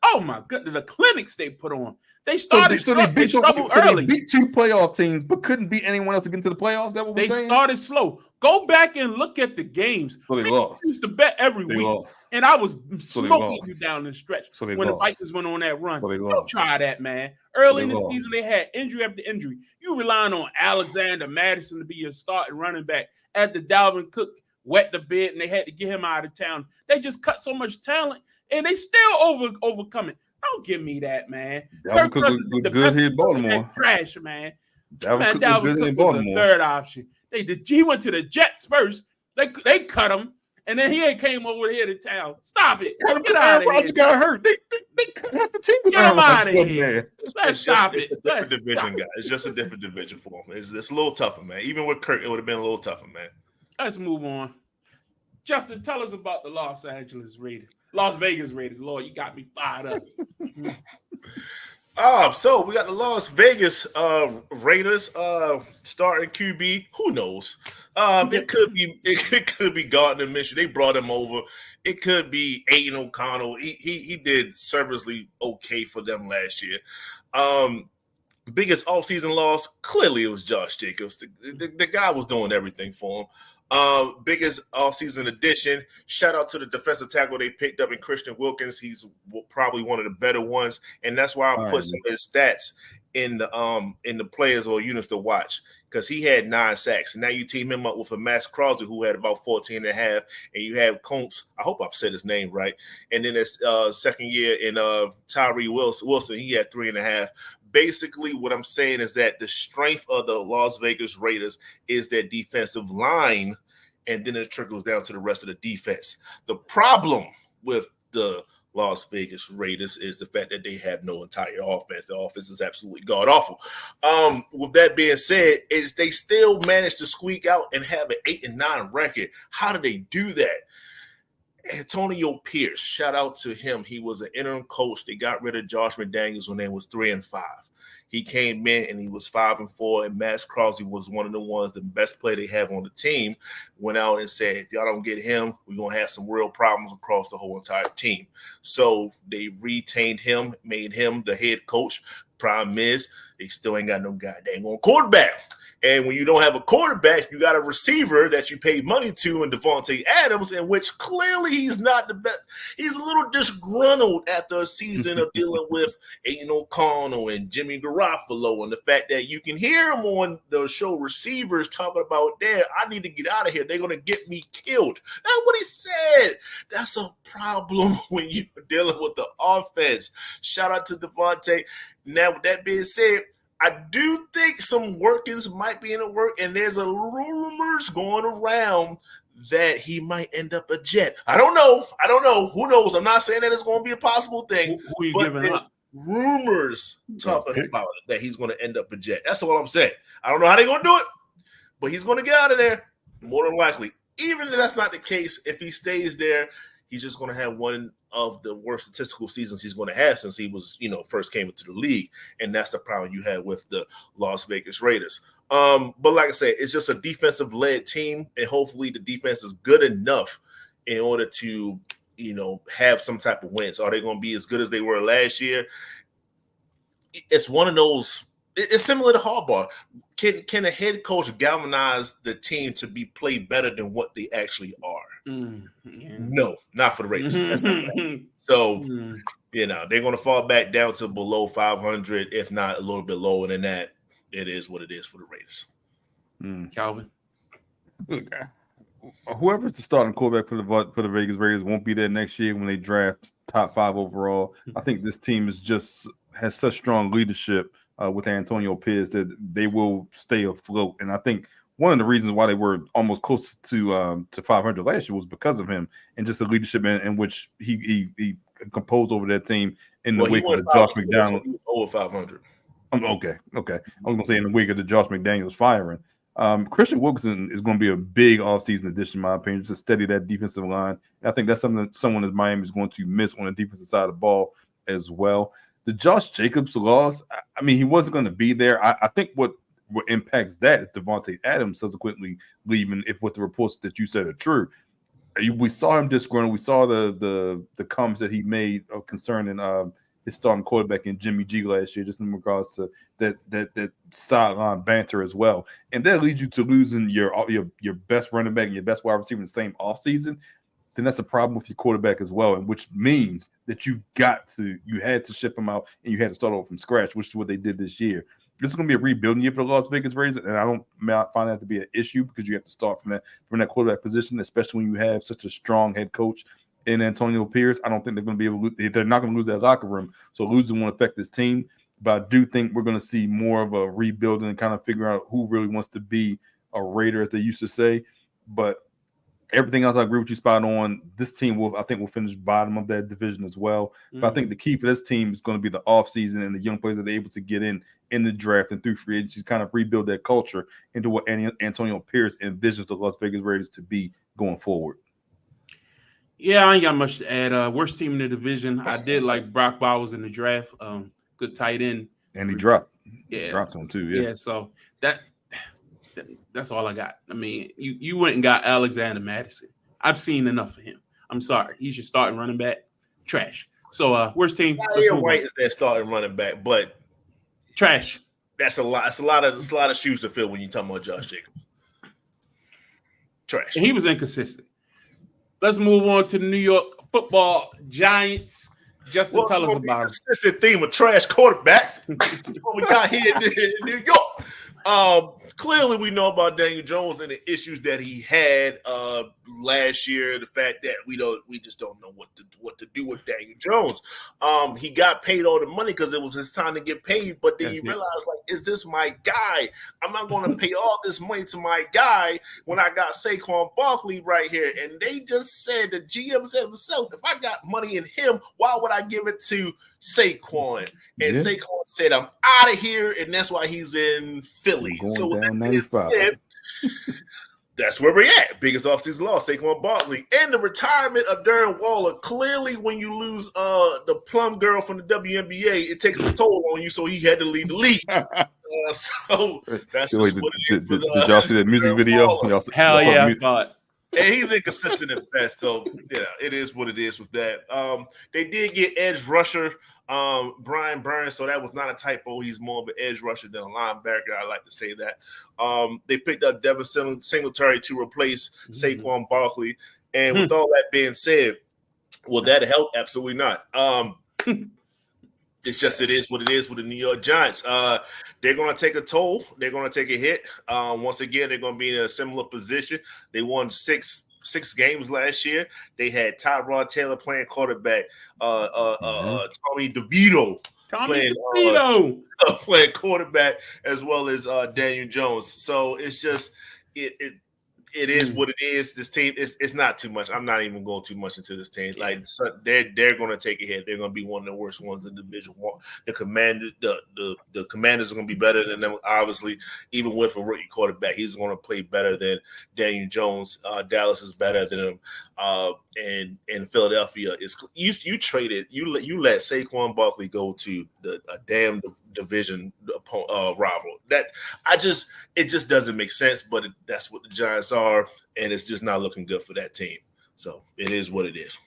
Oh my goodness, the clinics they put on. They started so they beat two playoff teams, but couldn't beat anyone else to get into the playoffs. Is that what we're saying? They started slow. Go back and look at the games. So they lost. Used to bet every week, and I was smoking you down the stretch when the Vikings went on that run. Don't try that, man. Early in the season, they had injury after injury. You relying on Alexander Madison to be your starting running back. After Dalvin Cook wet the bed, and they had to get him out of town. They just cut so much talent, and they still overcome it. Don't give me that, man. Dalvin Cook looked good here in Baltimore. Trash, man. Dalvin Cook was good in Baltimore. Third option. He went to the Jets first. They cut him, and then he came over here to town. Stop it. Get out of here. Rodgers got hurt. They cut half the team. Get him out of here. Let's stop it. It's a different division, guys. It's just a different division for him. It's a little tougher, man. Even with Kirk, it would have been a little tougher, man. Let's move on. Justin, tell us about the Las Vegas Raiders. Lord, you got me fired up. So we got the Las Vegas Raiders starting QB. Who knows? It could be Gardner Minshew. They brought him over. It could be Aiden O'Connell. He did serviceably okay for them last year. Biggest offseason loss, clearly it was Josh Jacobs. The guy was doing everything for him. Biggest offseason addition. Shout out to the defensive tackle they picked up in Christian Wilkins. He's probably one of the better ones, and that's why I put some of his stats in the players or units to watch, because he had 9 sacks. Now you team him up with a Max Crosby who had about 14 and a half, and you have Kuntz. I hope I've said his name right. And then his second year in Tyree Wilson, he had 3.5. Basically, what I'm saying is that the strength of the Las Vegas Raiders is their defensive line, and then it trickles down to the rest of the defense. The problem with the Las Vegas Raiders is the fact that they have no entire offense. The offense is absolutely god-awful. With that being said, they still managed to squeak out and have an 8-9 record. How did they do that? Antonio Pierce, shout out to him. He was an interim coach. They got rid of Josh McDaniels when they was 3-5. He came in and he was 5-4, and Max Crosby was one of the ones, the best player they have on the team, went out and said, if y'all don't get him, we're going to have some real problems across the whole entire team. So they retained him, made him the head coach. Problem is, they still ain't got no goddamn quarterback. And when you don't have a quarterback, you got a receiver that you pay money to in Devontae Adams, in which clearly he's not the best. He's a little disgruntled after a season of dealing with Aiden O'Connell and Jimmy Garoppolo, and the fact that you can hear him on the show receivers talking about, I need to get out of here. They're going to get me killed. That's what he said. That's a problem when you're dealing with the offense. Shout out to Devontae. Now, with that being said, I do think some workings might be in the work, and there's a rumors going around that he might end up a Jet. I don't know. Who knows? I'm not saying that it's going to be a possible thing. Who you giving up? Rumors talking about it, that he's going to end up a Jet. That's all I'm saying. I don't know how they're going to do it, but he's going to get out of there more than likely. even if that's not the case, if he stays there, he's just going to have one of the worst statistical seasons he's going to have since he was, first came into the league. And that's the problem you had with the Las Vegas Raiders. But like I said, it's just a defensive-led team, and hopefully the defense is good enough in order to, have some type of wins. Are they going to be as good as they were last year? It's one of those. It's similar to Harbaugh. Can a head coach galvanize the team to be played better than what they actually are? Yeah. No, not for the Raiders. That's not right. So, they're going to fall back down to below 500, if not a little bit lower than that. It is what it is for the Raiders. Calvin, look, whoever's the starting quarterback for the Vegas Raiders won't be there next year when they draft top 5 overall. I think this team has such strong leadership with Antonio Pierce that they will stay afloat. And I think one of the reasons why they were almost close to 500 last year was because of him and just the leadership in which he composed over that team in the wake of the Josh McDaniels. Over 500. Okay. I was going to say in the wake of the Josh McDaniels firing. Christian Wilkinson is going to be a big offseason addition, in my opinion, just to steady that defensive line. And I think that's something that someone in Miami is going to miss on the defensive side of the ball as well. The Josh Jacobs loss, I mean, he wasn't going to be there. I think what impacts that is Devontae Adams subsequently leaving, if what the reports that you said are true. We saw him disgruntled. We saw the comments that he made concerning his starting quarterback in Jimmy G last year, just in regards to that sideline banter as well. And that leads you to losing your best running back and your best wide receiver in the same offseason. Then that's a problem with your quarterback as well, and which means that you had to ship him out and you had to start over from scratch, which is what they did this year. This is going to be a rebuilding year for the Las Vegas Raiders, and I don't find that to be an issue because you have to start from that quarterback position, especially when you have such a strong head coach in Antonio Pierce. I don't think they're going to be able to. They're not going to lose that locker room, so losing won't affect this team. But I do think we're going to see more of a rebuilding and kind of figure out who really wants to be a Raider, as they used to say. But everything else, I agree with you spot on. This team will finish bottom of that division as well. But I think the key for this team is going to be the offseason and the young players that they're able to get in the draft and through free agency to kind of rebuild that culture into what Antonio Pierce envisions the Las Vegas Raiders to be going forward. Yeah, I ain't got much to add. Worst team in the division. I did like Brock Bowers in the draft. Good tight end. And he dropped. Yeah. Dropped him too. Yeah. So that's all I got. I mean, you went and got Alexander Madison. I've seen enough of him. I'm sorry. He's your starting running back. Trash. So worst team. White is their starting running back, but trash. That's a lot. It's a lot of shoes to fill when you're talking about Josh Jacobs. Trash. And he was inconsistent. Let's move on to the New York Football Giants. Justin, tell us about it. It's the theme of trash quarterbacks. What we got here in New York. Clearly, we know about Daniel Jones and the issues that he had last year. The fact that we just don't know what to do with Daniel Jones. He got paid all the money because it was his time to get paid. But then you realize, is this my guy? I'm not going to pay all this money to my guy when I got Saquon Barkley right here. And they just said, the GM said himself, if I got money in him, why would I give it to Saquon? And Saquon said, I'm out of here, and that's why he's in Philly. So down 95. That's where we're at. Biggest offseason loss, Saquon Barkley. And the retirement of Darren Waller. Clearly, when you lose the plum girl from the WNBA, it takes a toll on you, so he had to leave the league. So that's just what it is. Did y'all see that music video? Hell yeah, I saw it. And he's inconsistent at best. So, yeah, it is what it is with that. They did get edge rusher Brian Burns, so that was not a typo. He's more of an edge rusher than a linebacker. I like to say that. They picked up Devin Singletary to replace Saquon Barkley. And with all that being said, will that help? Absolutely not. It's just it is what it is with the New York Giants. They're going to take a toll. They're going to take a hit. Once again, they're going to be in a similar position. They won six games last year. They had Tyrod Taylor playing quarterback, Tommy DeVito playing quarterback, as well as Daniel Jones. So it's just it is what it is. This team it's not too much. I'm not even going too much into this team. Like they're going to take a hit. They're going to be one of the worst ones in the Division One. The Commanders are going to be better than them. Obviously, even with a rookie quarterback, he's going to play better than Daniel Jones. Dallas is better than him. And Philadelphia is. You let Saquon Barkley go to a damn division rival. It just doesn't make sense. But that's what the Giants are, and it's just not looking good for that team. So it is what it is.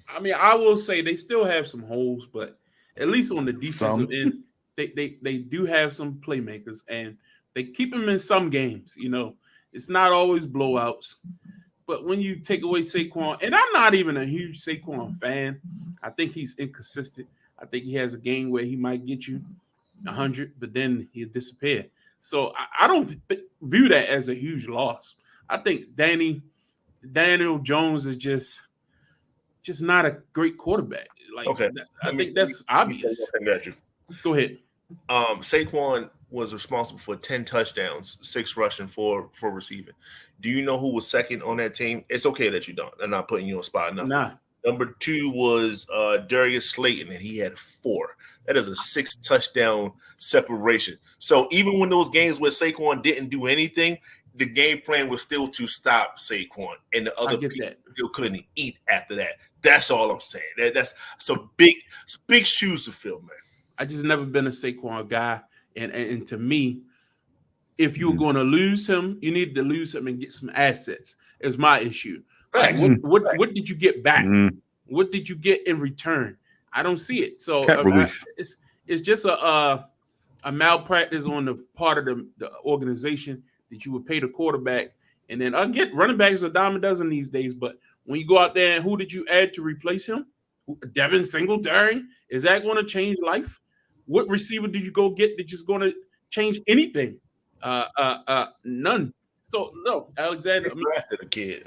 I mean, I will say they still have some holes, but at least on the defensive end, they do have some playmakers, and they keep them in some games. You know, it's not always blowouts. But when you take away Saquon, and I'm not even a huge Saquon fan, I think he's inconsistent. I think he has a game where he might get you 100, but then he'll disappear. So I don't view that as a huge loss. I think Daniel Jones is just not a great quarterback. Like, okay. I think that's obvious. Go ahead. Saquon was responsible for 10 touchdowns, 6 rushing, 4 receiving. Do you know who was second on that team? It's okay that you don't. I'm not putting you on spot enough. Nah. Number 2 was Darius Slayton, and he had 4. That is a 6 touchdown separation. So even when those games where Saquon didn't do anything, the game plan was still to stop Saquon, and the other people still couldn't eat after that. That's all I'm saying. That's some big shoes to fill, man. I just never been a Saquon guy, and to me, if you're going to lose him, you need to lose him and get some assets. Is my issue. Like, what did you get back? What did you get in return? I don't see it. So it's just a malpractice on the part of the organization that you would pay the quarterback, and then I get running backs a dime a dozen these days. But when you go out there, and who did you add to replace him? Devin Singletary? Is that going to change life? What receiver did you go get that's just going to change anything? None. So no, Alexander drafted a kid.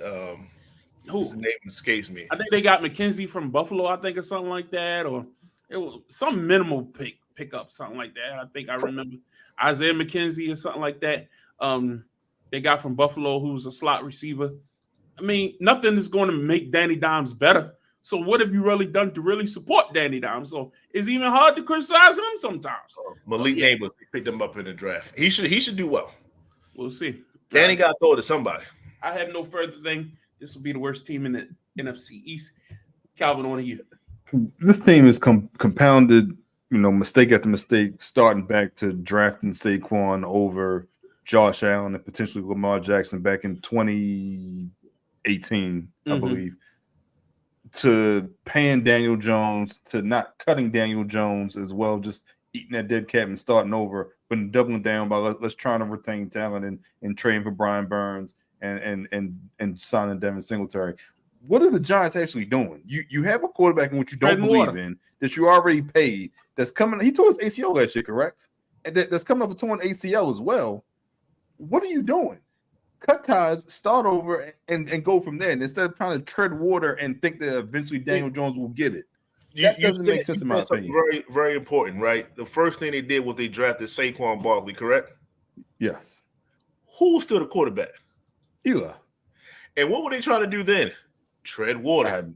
Who? His name escapes me. I think they got McKenzie from Buffalo, I think, or something like that, or it was some minimal pickup, something like that. I think I remember Isaiah McKenzie or something like that. They got from Buffalo, who's a slot receiver. I mean, nothing is going to make Danny Dimes better. So what have you really done to really support Danny Dimes? So it's even hard to criticize him sometimes. Malik Neighbors picked him up in the draft. He should do well. We'll see. Danny got to throw it to somebody. I have no further thing. This will be the worst team in the NFC East. Calvin, on to you. This team is compounded, mistake after mistake, starting back to drafting Saquon over Josh Allen and potentially Lamar Jackson back in 2018, I believe, to paying Daniel Jones, to not cutting Daniel Jones as well, just eating that dead cat and starting over, but doubling down by let's try to retain talent and trading for Brian Burns and signing Devin Singletary. What are the Giants actually doing? You have a quarterback in which you don't believe in, that you already paid, that's coming. He tore his ACL last year, correct? And that's coming off a torn ACL as well. What are you doing? Cut ties, start over, and go from there. And instead of trying to tread water and think that eventually Daniel Jones will get it. That doesn't make sense in my opinion. Very, very important, right? The first thing they did was they drafted Saquon Barkley, correct? Yes. Who was still the quarterback? Eli. And what were they trying to do then? Tread water.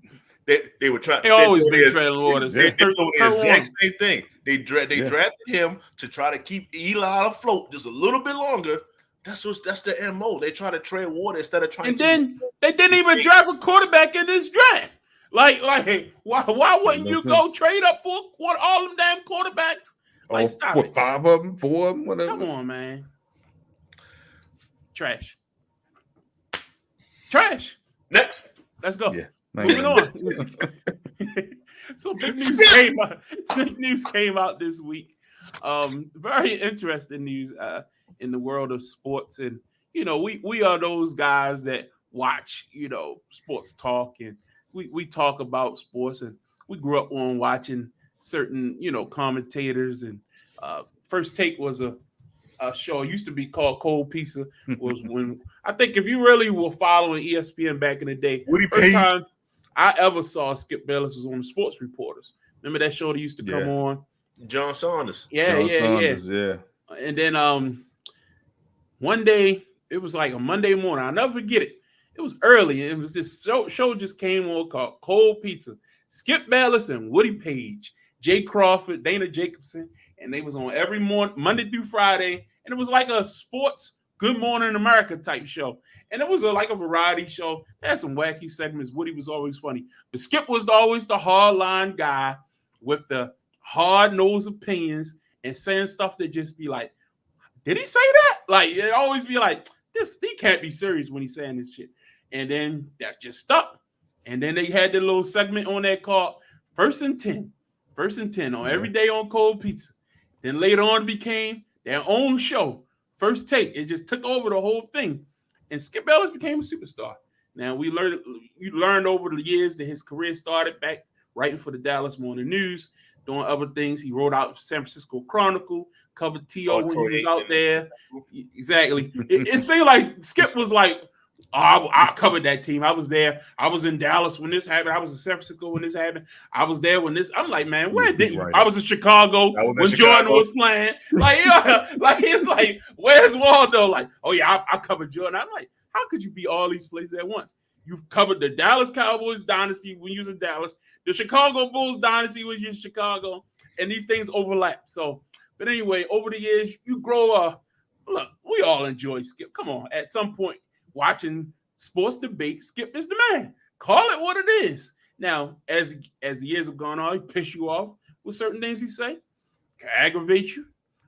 They were trying. They always been treading water. They do the exact same thing. They drafted him to try to keep Eli afloat just a little bit longer. That's the MO. They try to tread water instead of trying. And then they didn't even draft a quarterback in this draft. Like why wouldn't you go trade up for all them damn quarterbacks? Like, stop it. 5 of them, 4 of them, whatever. Come on, man. Trash. Next. Let's go. Yeah. Moving on. So big news came out this week. Very interesting news in the world of sports. And, we are those guys that watch, sports talk, and we talk about sports, and we grew up on watching certain, commentators. And First Take was a show. It used to be called Cold Pizza. Was when I think if you really were following ESPN back in the day, first time I ever saw Skip Bayless was on the Sports Reporters. Remember that show that used to come on? John Saunders. Yeah. And then one day It was like a Monday morning. I'll never forget it. It was early. It was this show just came on called Cold Pizza. Skip Bayless and Woody Page, Jay Crawford, Dana Jacobson, and they was on every morning, Monday through Friday, and it was like a sports Good Morning America type show. And it was like a variety show. They had some wacky segments. Woody was always funny, but Skip was always the hardline guy with the hard-nosed opinions and saying stuff that just be like, did he say that? Like, it always be like, he can't be serious when he's saying this shit. And then that just stuck. And then they had the little segment on that called First and 10 on every day on Cold Pizza. Then later on it became their own show, First Take. It just took over the whole thing. And Skip Bayless became a superstar. Now, you learned over the years that his career started back writing for the Dallas Morning News, doing other things. He wrote out San Francisco Chronicle, covered T.O. when he was out there. Exactly. It seemed like Skip was like, I covered that team. I was there. I was in Dallas when this happened. I was in San Francisco when this happened. I was there when this. I'm like, man, where did you? Right. I was in Chicago when Jordan was playing. Like, yeah, like it's like, where's Waldo? Like, oh yeah, I covered Jordan. I'm like, how could you be all these places at once? You covered the Dallas Cowboys dynasty when you was in Dallas, the Chicago Bulls dynasty when you was in Chicago, and these things overlap. So, but anyway, over the years, you grow up. Look, we all enjoy Skip. Come on, at some point. Watching sports debate, Skip is the man. Call it what it is. Now, as the years have gone on, he piss you off with certain things he say, can aggravate you.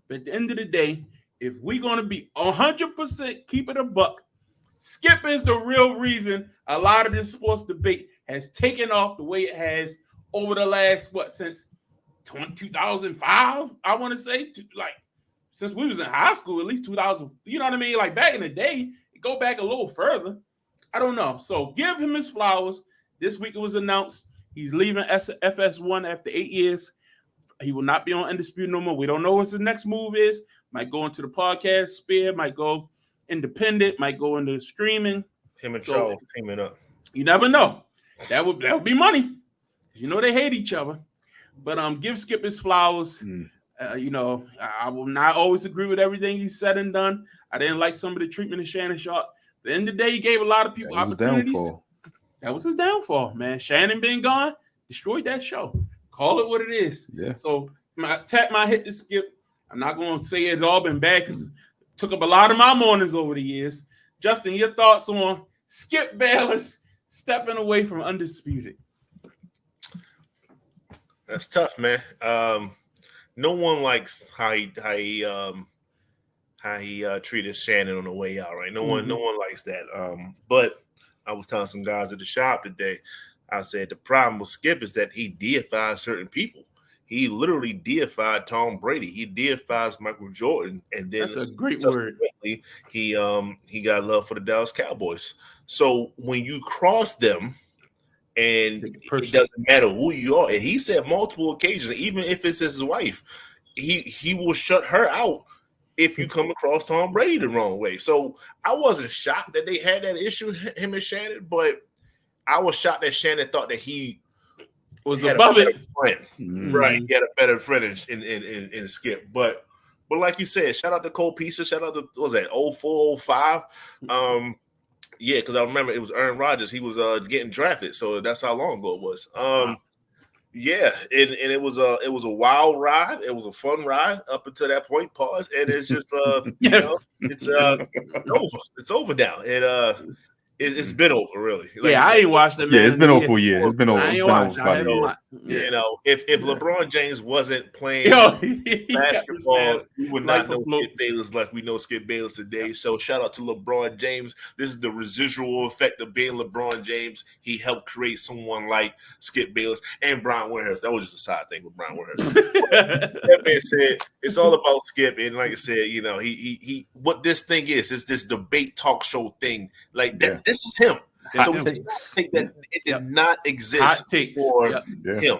But at the end of the day, if we're going to be 100% keep it a buck, Skip is the real reason a lot of this sports debate has taken off the way it has over the last, since 2005, I want to say, since we was in high school, at least 2000, you know what I mean? Like back in the day, go back a little further. I don't know. So give him his flowers. This week it was announced he's leaving FS1 after 8 years. He will not be on Undisputed no more. We don't know what his next move is. Might go into the podcast sphere, might go independent, might go into streaming. Him and Charles teaming up. You never know. That would be money. You know they hate each other. But give Skip his flowers. I will not always agree with everything he said and done. I didn't like some of the treatment of Shannon Sharp. At the end of the day, he gave a lot of people opportunities. That was his downfall, man. Shannon being gone, destroyed that show. Call it what it is. Yeah. So my hit to Skip. I'm not going to say it's all been bad because it took up a lot of my mornings over the years. Justin, your thoughts on Skip Bayless stepping away from Undisputed? That's tough, man. No one likes how he treated Shannon on the way out, right? No one likes that. But I was telling some guys at the shop today, I said the problem with Skip is that he deifies certain people. He literally deified Tom Brady. He deifies Michael Jordan, and then that's a great word. He got love for the Dallas Cowboys. So when you cross them, and it doesn't matter who you are, and he said multiple occasions, even if it's his wife, he will shut her out if you come across Tom Brady the wrong way. So I wasn't shocked that they had that issue, him and Shannon, but I was shocked that Shannon thought that he was above it. Right, he had a better friend in Skip. But like you said, shout out to Cole Pizza, shout out to, what was that, 04, 05? Yeah, because I remember it was Aaron Rodgers. He was getting drafted, so that's how long ago it was. Yeah, and it was a wild ride. It was a fun ride up until that point. Pause, and it's just it's over. It's over now. It's been over, really. Like I ain't watched it, man. Yeah, it's been over for a year. It's been over. I ain't watched it. You know, if LeBron James wasn't playing basketball, we would not know Skip Bayless like we know Skip Bayless today. So shout out to LeBron James. This is the residual effect of being LeBron James. He helped create someone like Skip Bayless and Brian Windhurst. That was just a side thing with Brian Windhurst. That being said, it's all about Skip. And like I said, you know, he what this thing is this debate talk show thing. Like that. This is him. So we think that it did not exist for him.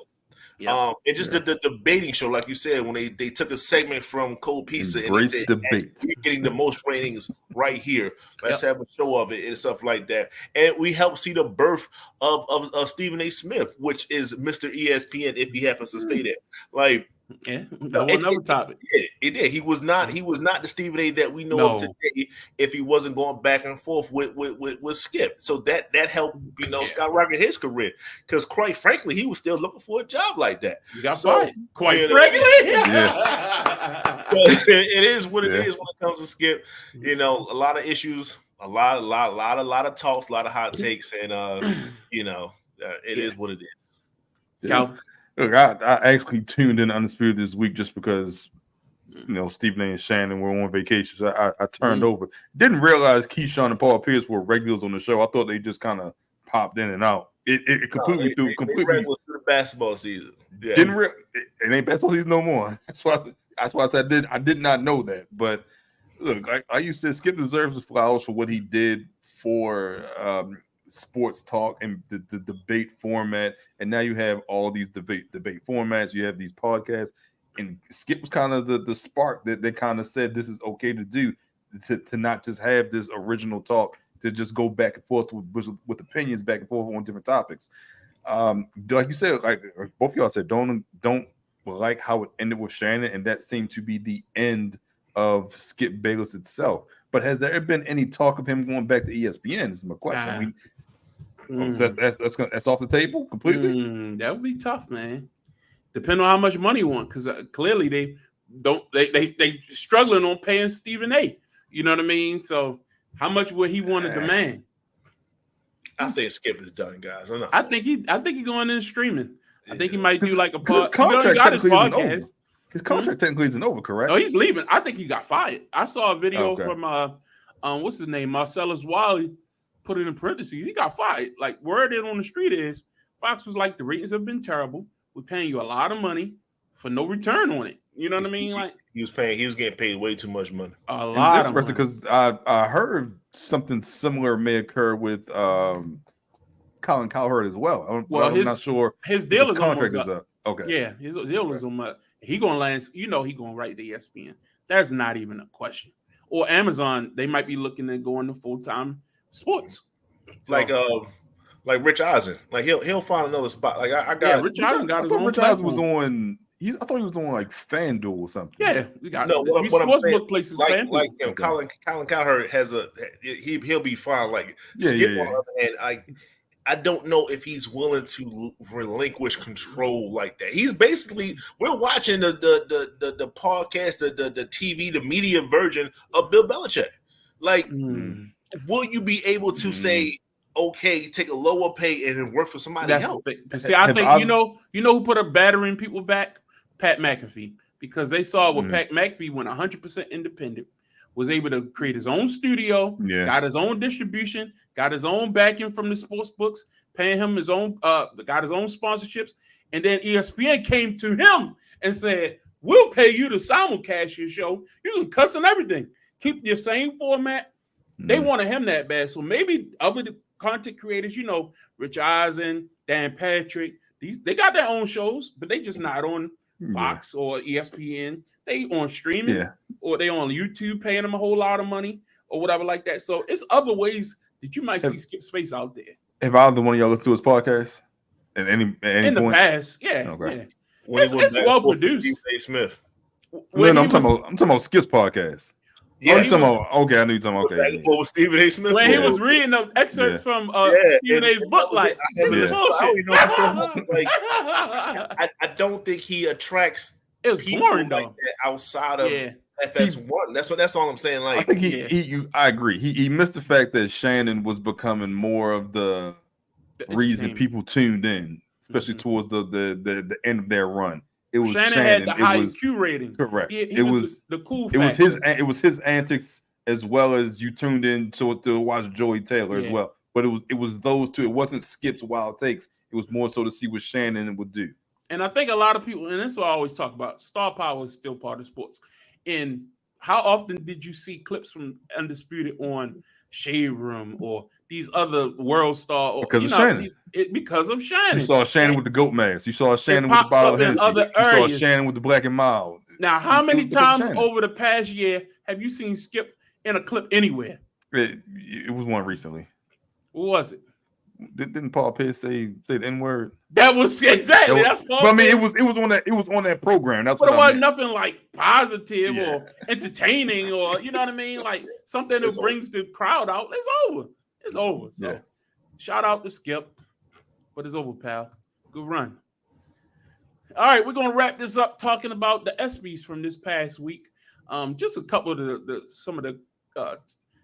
It just the debating show, like you said, when they took a segment from Cold Pizza and they debate. We're getting the most ratings right here. Let's have a show of it and stuff like that. And we help see the birth of Stephen A. Smith, which is Mr. ESPN, if he happens to stay there. Like Yeah, that was another topic. It did. He was not the Stephen A. that we know of today if he wasn't going back and forth with Skip. So that helped, skyrocket his career. Because quite frankly, he was still looking for a job like that. You got fired. Quite frankly. So it is what it is when it comes to Skip. A lot of issues, a lot of talks, a lot of hot takes, and it is what it is. Cal? Look, I actually tuned in Undisputed this week just because, Stephen A. and Shannon were on vacation. So I turned over. Didn't realize Keyshawn and Paul Pierce were regulars on the show. I thought they just kind of popped in and out. It completely threw the basketball season. Yeah. It ain't basketball season no more. That's why I said I did not know that. But look, I used to say Skip deserves the flowers for what he did for sports talk and the debate format, and now you have all these debate formats. You have these podcasts, and Skip was kind of the spark that they kind of said this is okay to do, to not just have this original talk, to just go back and forth with opinions back and forth on different topics. Like you said, like both of y'all said, don't like how it ended with Shannon, and that seemed to be the end of Skip Bayless itself. But has there been any talk of him going back to ESPN? Is my question. That's off the table completely. That would be tough, man. Depending on how much money you want, because clearly they struggling on paying Stephen A. You know what I mean? So how much would he want to demand? I think Skip is done, guys. I think he's going in streaming. I think he might do like a his contract His contract technically isn't over, correct? No, he's leaving. I think he got fired. I saw a video from what's his name, Marcellus Wiley, put it in parentheses. He got fired. Like, word in on the street is Fox was like, the ratings have been terrible. We're paying you a lot of money for no return on it. You know what I mean? Like, he was getting paid way too much money. A lot of money. Because I heard something similar may occur with Colin Cowherd as well. I'm not sure. His deal is contract almost is up. Okay. Yeah, his deal is on my. He gonna land. He gonna write the ESPN. That's not even a question. Or Amazon, they might be looking at going to full-time sports. Like Rich Eisen. Like he'll find another spot. Like I got Rich Eisen got his own Rich Eisen was on. I thought he was on like FanDuel or something. Yeah, we got what I'm saying, places. Like Colin Cowherd has he'll be fine. Like Skip on the other hand, I don't know if he's willing to relinquish control like that. He's basically, we're watching the podcast, the TV, the media version of Bill Belichick. Like, will you be able to say, okay, take a lower pay and then work for somebody else? See, I think you know who put a battering people back? Pat McAfee, because they saw what Pat McAfee went 100% independent, was able to create his own studio, got his own distribution, got his own backing from the sports books, paying him his own, got his own sponsorships, and then ESPN came to him and said, "We'll pay you to simulcast your show. You can cuss and everything. Keep your same format." They wanted him that bad, so maybe other content creators, Rich Eisen, Dan Patrick, they got their own shows, but they just not on Fox or ESPN. They on streaming or they on YouTube paying them a whole lot of money or whatever like that. So it's other ways that you might see Skip's face out there. Have either one of y'all listened to his podcast at any in point? The past? Yeah. Okay. Yeah. It's well produced. Smith. I'm talking about Skip's podcast. Yeah, I know you're talking about. Okay. Before Stephen A. Smith. When he was reading the excerpt from Stephen A.'s book, like, this is bullshit. I don't think he attracts. It was boring though. Like that outside of FS1. That's all I'm saying. Like, I think I agree. He missed the fact that Shannon was becoming more of the reason people tuned in, especially towards the end of their run. It was Shannon had the high IQ rating. Correct. It was the cool. It was his antics as well as you tuned in to watch Joey Taylor as well. But it was those two. It wasn't Skip's wild takes. It was more so to see what Shannon would do. And I think a lot of people, and that's what I always talk about, star power is still part of sports. And how often did you see clips from Undisputed on Shade Room or these other world star? Because of Shannon. Because of Shannon. You saw Shannon with the goat mask. You saw Shannon with the bottle of Hennessy. You saw Shannon with the Black and Mild. Now, how many times over the past year have you seen Skip in a clip anywhere? It was one recently. What was it? Didn't Paul Pierce say the N-word? That was exactly that's Paul. But I mean, Pierce. it was on that program. That's but what it I wasn't meant. nothing like positive or entertaining or you know what I mean, like something that brings the crowd out. It's over. It's over. So shout out to Skip, but it's over, pal. Good run. All right, we're gonna wrap this up talking about the ESPYs from this past week. Just a couple of some of the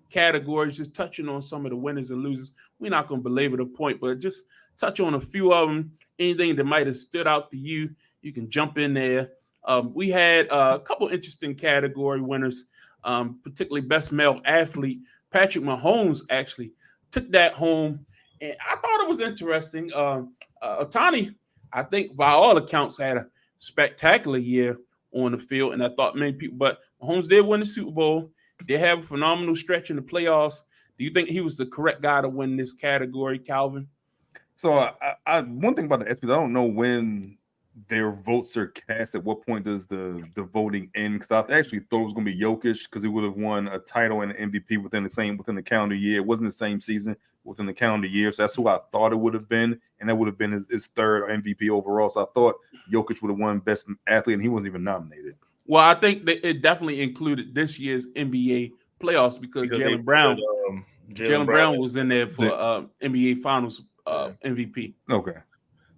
categories, just touching on some of the winners and losers. We're not gonna belabor the point, but just touch on a few of them. Anything that might have stood out to you, you can jump in there. We had a couple interesting category winners, particularly best male athlete. Patrick Mahomes actually took that home, and I thought it was interesting. Otani, I think by all accounts, had a spectacular year on the field, and I thought many people, but Mahomes did win the Super Bowl. Did have a phenomenal stretch in the playoffs. Do you think he was the correct guy to win this category, Calvin? So, I one thing about the ESPYs, I don't know when their votes are cast. At what point does the voting end? Because I actually thought it was going to be Jokic because he would have won a title and an MVP within the calendar year. It wasn't the same season within the calendar year, so that's who I thought it would have been, and that would have been his third MVP overall. So I thought Jokic would have won best athlete, and he wasn't even nominated. Well, I think that it definitely included this year's NBA playoffs because Jaylen Brown was in there for NBA Finals MVP. Okay.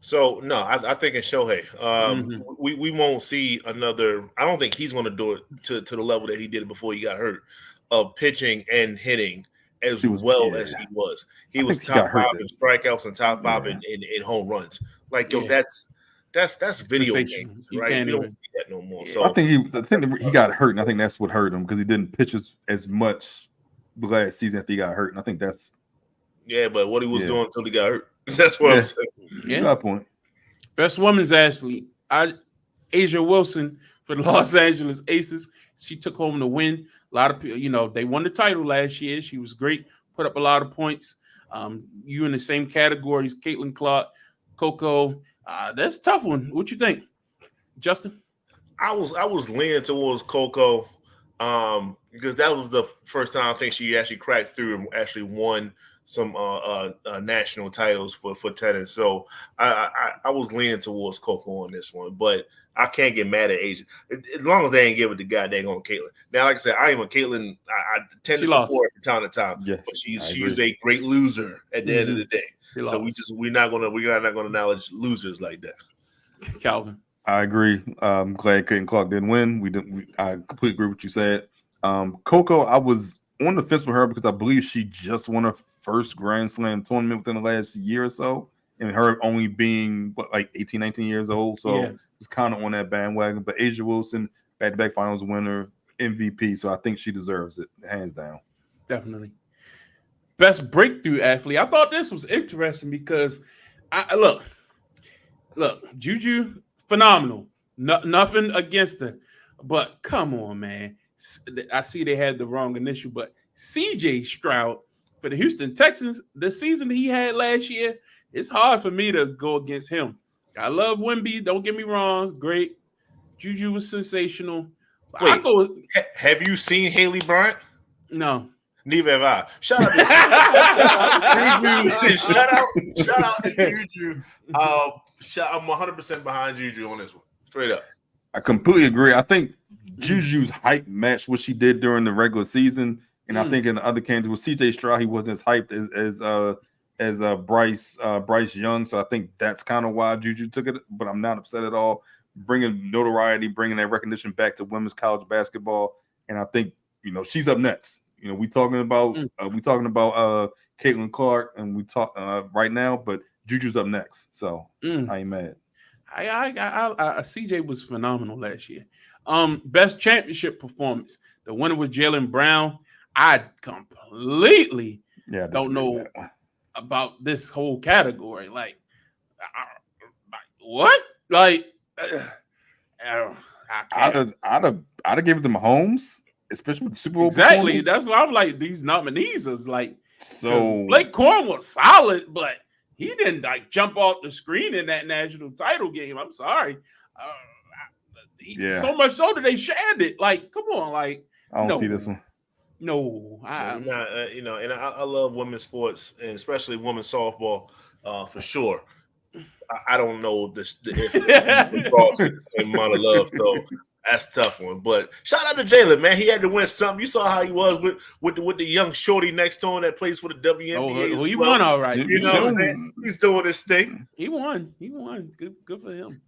So no, I think it's Shohei. We won't see another. I don't think he's going to do it to the level that he did it before he got hurt, of pitching and hitting as well as he was. He was top 5 in strikeouts and top 5 in home runs. Like that's video games, right? We don't see that no more. So I think he got hurt, and I think that's what hurt him because he didn't pitch as much the last season after he got hurt, and I think that's but what he was doing until he got hurt. That's what I'm saying. Yeah, that point. Best women's athlete, Asia Wilson for the Los Angeles Aces. She took home the win. A lot of people, they won the title last year. She was great, put up a lot of points. You in the same categories, Caitlin Clark, Coco. That's a tough one. What you think, Justin? I was leaning towards Coco because that was the first time I think she actually cracked through and actually won some national titles for tennis. So I was leaning towards Coco on this one, but I can't get mad at Asia as long as they ain't give it to goddamn on Caitlin. Now, like I said, I am a Caitlin. I tend to support from time to time, but she is a great loser at the end of the day. So we're not gonna acknowledge losers like that. Calvin, I agree. I'm glad Caitlin Clark didn't win. I completely agree with what you said. Coco, I was on the fence with her because I believe she just won her first Grand Slam tournament within the last year or so, and her only being 18, 19 years old. So it's kind of on that bandwagon. But Asia Wilson, back-to-back finals winner, MVP. So I think she deserves it, hands down. Definitely. Best breakthrough athlete. I thought this was interesting because look, Juju, phenomenal. Nothing against her. But come on, man. I see they had the wrong initial, but CJ Stroud for the Houston Texans, the season he had last year, it's hard for me to go against him. I love Wemby. Don't get me wrong. Great. Juju was sensational. Wait, have you seen Haley Bryant? No. Neither have I. Shout out to shout out to Juju. I'm 100% behind Juju on this one. Straight up. I completely agree. I think Juju's hype matched what she did during the regular season. And I think in the other candidates with CJ Stroud, he wasn't as hyped as Bryce Young. So I think that's kind of why Juju took it. But I'm not upset at all. Bringing notoriety, bringing that recognition back to women's college basketball. And I think she's up next. We talking about Caitlin Clark, and we talk right now, but Juju's up next. So I ain't mad. CJ was phenomenal last year. Best championship performance. The winner was Jaylen Brown. I completely don't know about this whole category. Like, what? Like, I'd have given them Mahomes, especially with the Super Bowl. Exactly. That's why I'm like, these nominees is like. So Blake Corn was solid, but he didn't jump off the screen in that national title game. I'm sorry. So much so that they shared it. Like, come on, like. I don't see this one. No, Not, and I love women's sports and especially women's softball for sure. I don't know if Ross get the same amount of love, so that's a tough one. But shout out to Jalen, man. He had to win something. You saw how he was with the young shorty next to him that plays for the WNBA. he won all right. You know what I'm saying? He's doing his thing. He won. Good for him.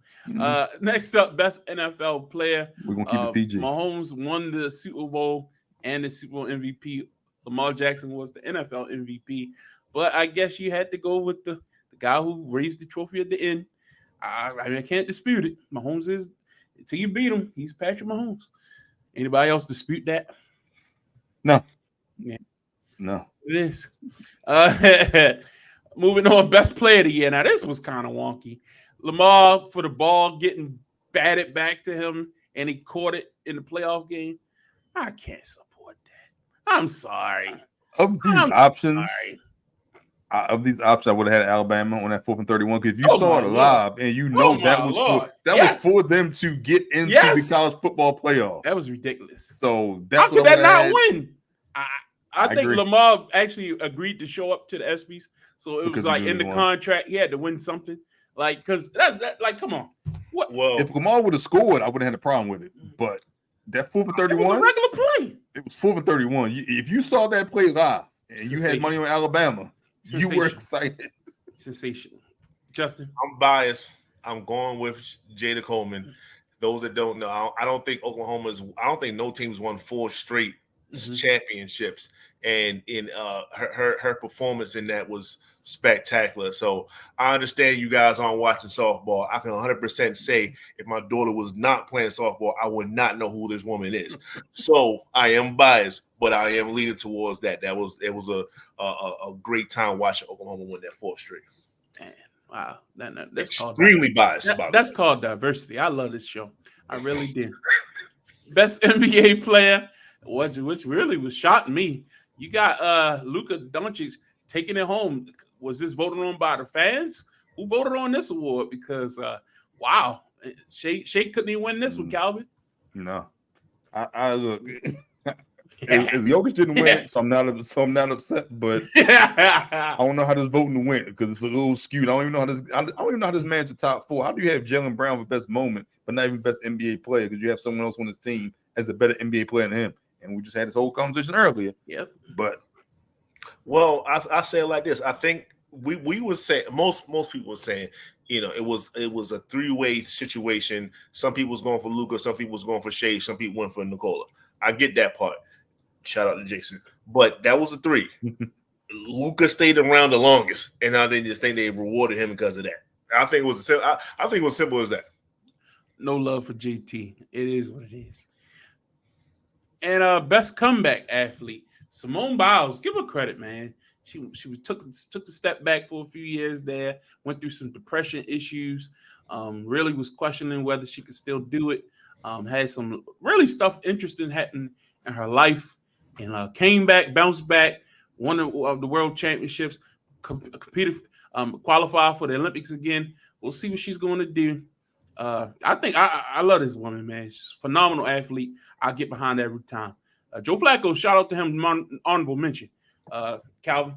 Next up, best NFL player. We're gonna keep it PG. Mahomes won the Super Bowl and the Super Bowl MVP. Lamar Jackson was the NFL MVP. But I guess you had to go with the guy who raised the trophy at the end. I can't dispute it. Mahomes is, until you beat him, he's Patrick Mahomes. Anybody else dispute that? No. Yeah. No. It is. Moving on, best player of the year. Now, this was kind of wonky. Lamar for the ball getting batted back to him, and he caught it in the playoff game. I can't support that. I'm sorry. Of these options, I would have had Alabama on that 4th and 31 because you saw it live, and you know that was for them to get into the college football playoff. That was ridiculous. So that's how could that not win? I think agree. Lamar actually agreed to show up to the ESPYs, so it was like in the contract he had to win something. Like, because that's like, come on. What? Well, if Lamar would have scored, I wouldn't have had a problem with it. But that 4th and 31, it was a regular play. It was 4th and 31. If you saw that play live and you had money on Alabama, you were excited. Sensational. Justin, I'm biased. I'm going with Jada Coleman. Those that don't know, I don't think no team's won 4 straight championships, and in her performance in that was spectacular. So I understand you guys aren't watching softball. I can 100% say if my daughter was not playing softball, I would not know who this woman is. So I am biased, but I am leaning towards that. It was a great time watching Oklahoma win that 4th straight. Man, wow, that's extremely biased. That's called diversity. I love this show. I really did. Best NBA player, which really was shocking me. You got Luka Doncic taking it home. Was this voted on by the fans? Who voted on this award? Because wow, Shea couldn't even win this one, Calvin. No, I look. If Jokic didn't win, so I'm not upset. But I don't know how this voting went because it's a little skewed. I don't even know how this man's the top 4. How do you have Jaylen Brown for best moment, but not even best NBA player? Because you have someone else on his team as a better NBA player than him. And we just had this whole conversation earlier. Yep. But I say it like this. I think we would say most people were saying, it was a 3-way situation. Some people was going for Luka, some people was going for Shea, some people went for Nikola. I get that part. Shout out to Jason. But that was a 3. Luka stayed around the longest, and I just think they rewarded him because of that. I think it was simple as that. No love for JT. It is what it is. And best comeback athlete, Simone Biles. Give her credit, man. She took the step back for a few years there. Went through some depression issues. Really was questioning whether she could still do it. Had some really interesting happening in her life, and came back, bounced back, won the world championships, competed, qualified for the Olympics again. We'll see what she's going to do. I think I love this woman, man. She's a phenomenal athlete. I get behind her every time. Joe Flacco, shout out to him, honorable mention. Calvin.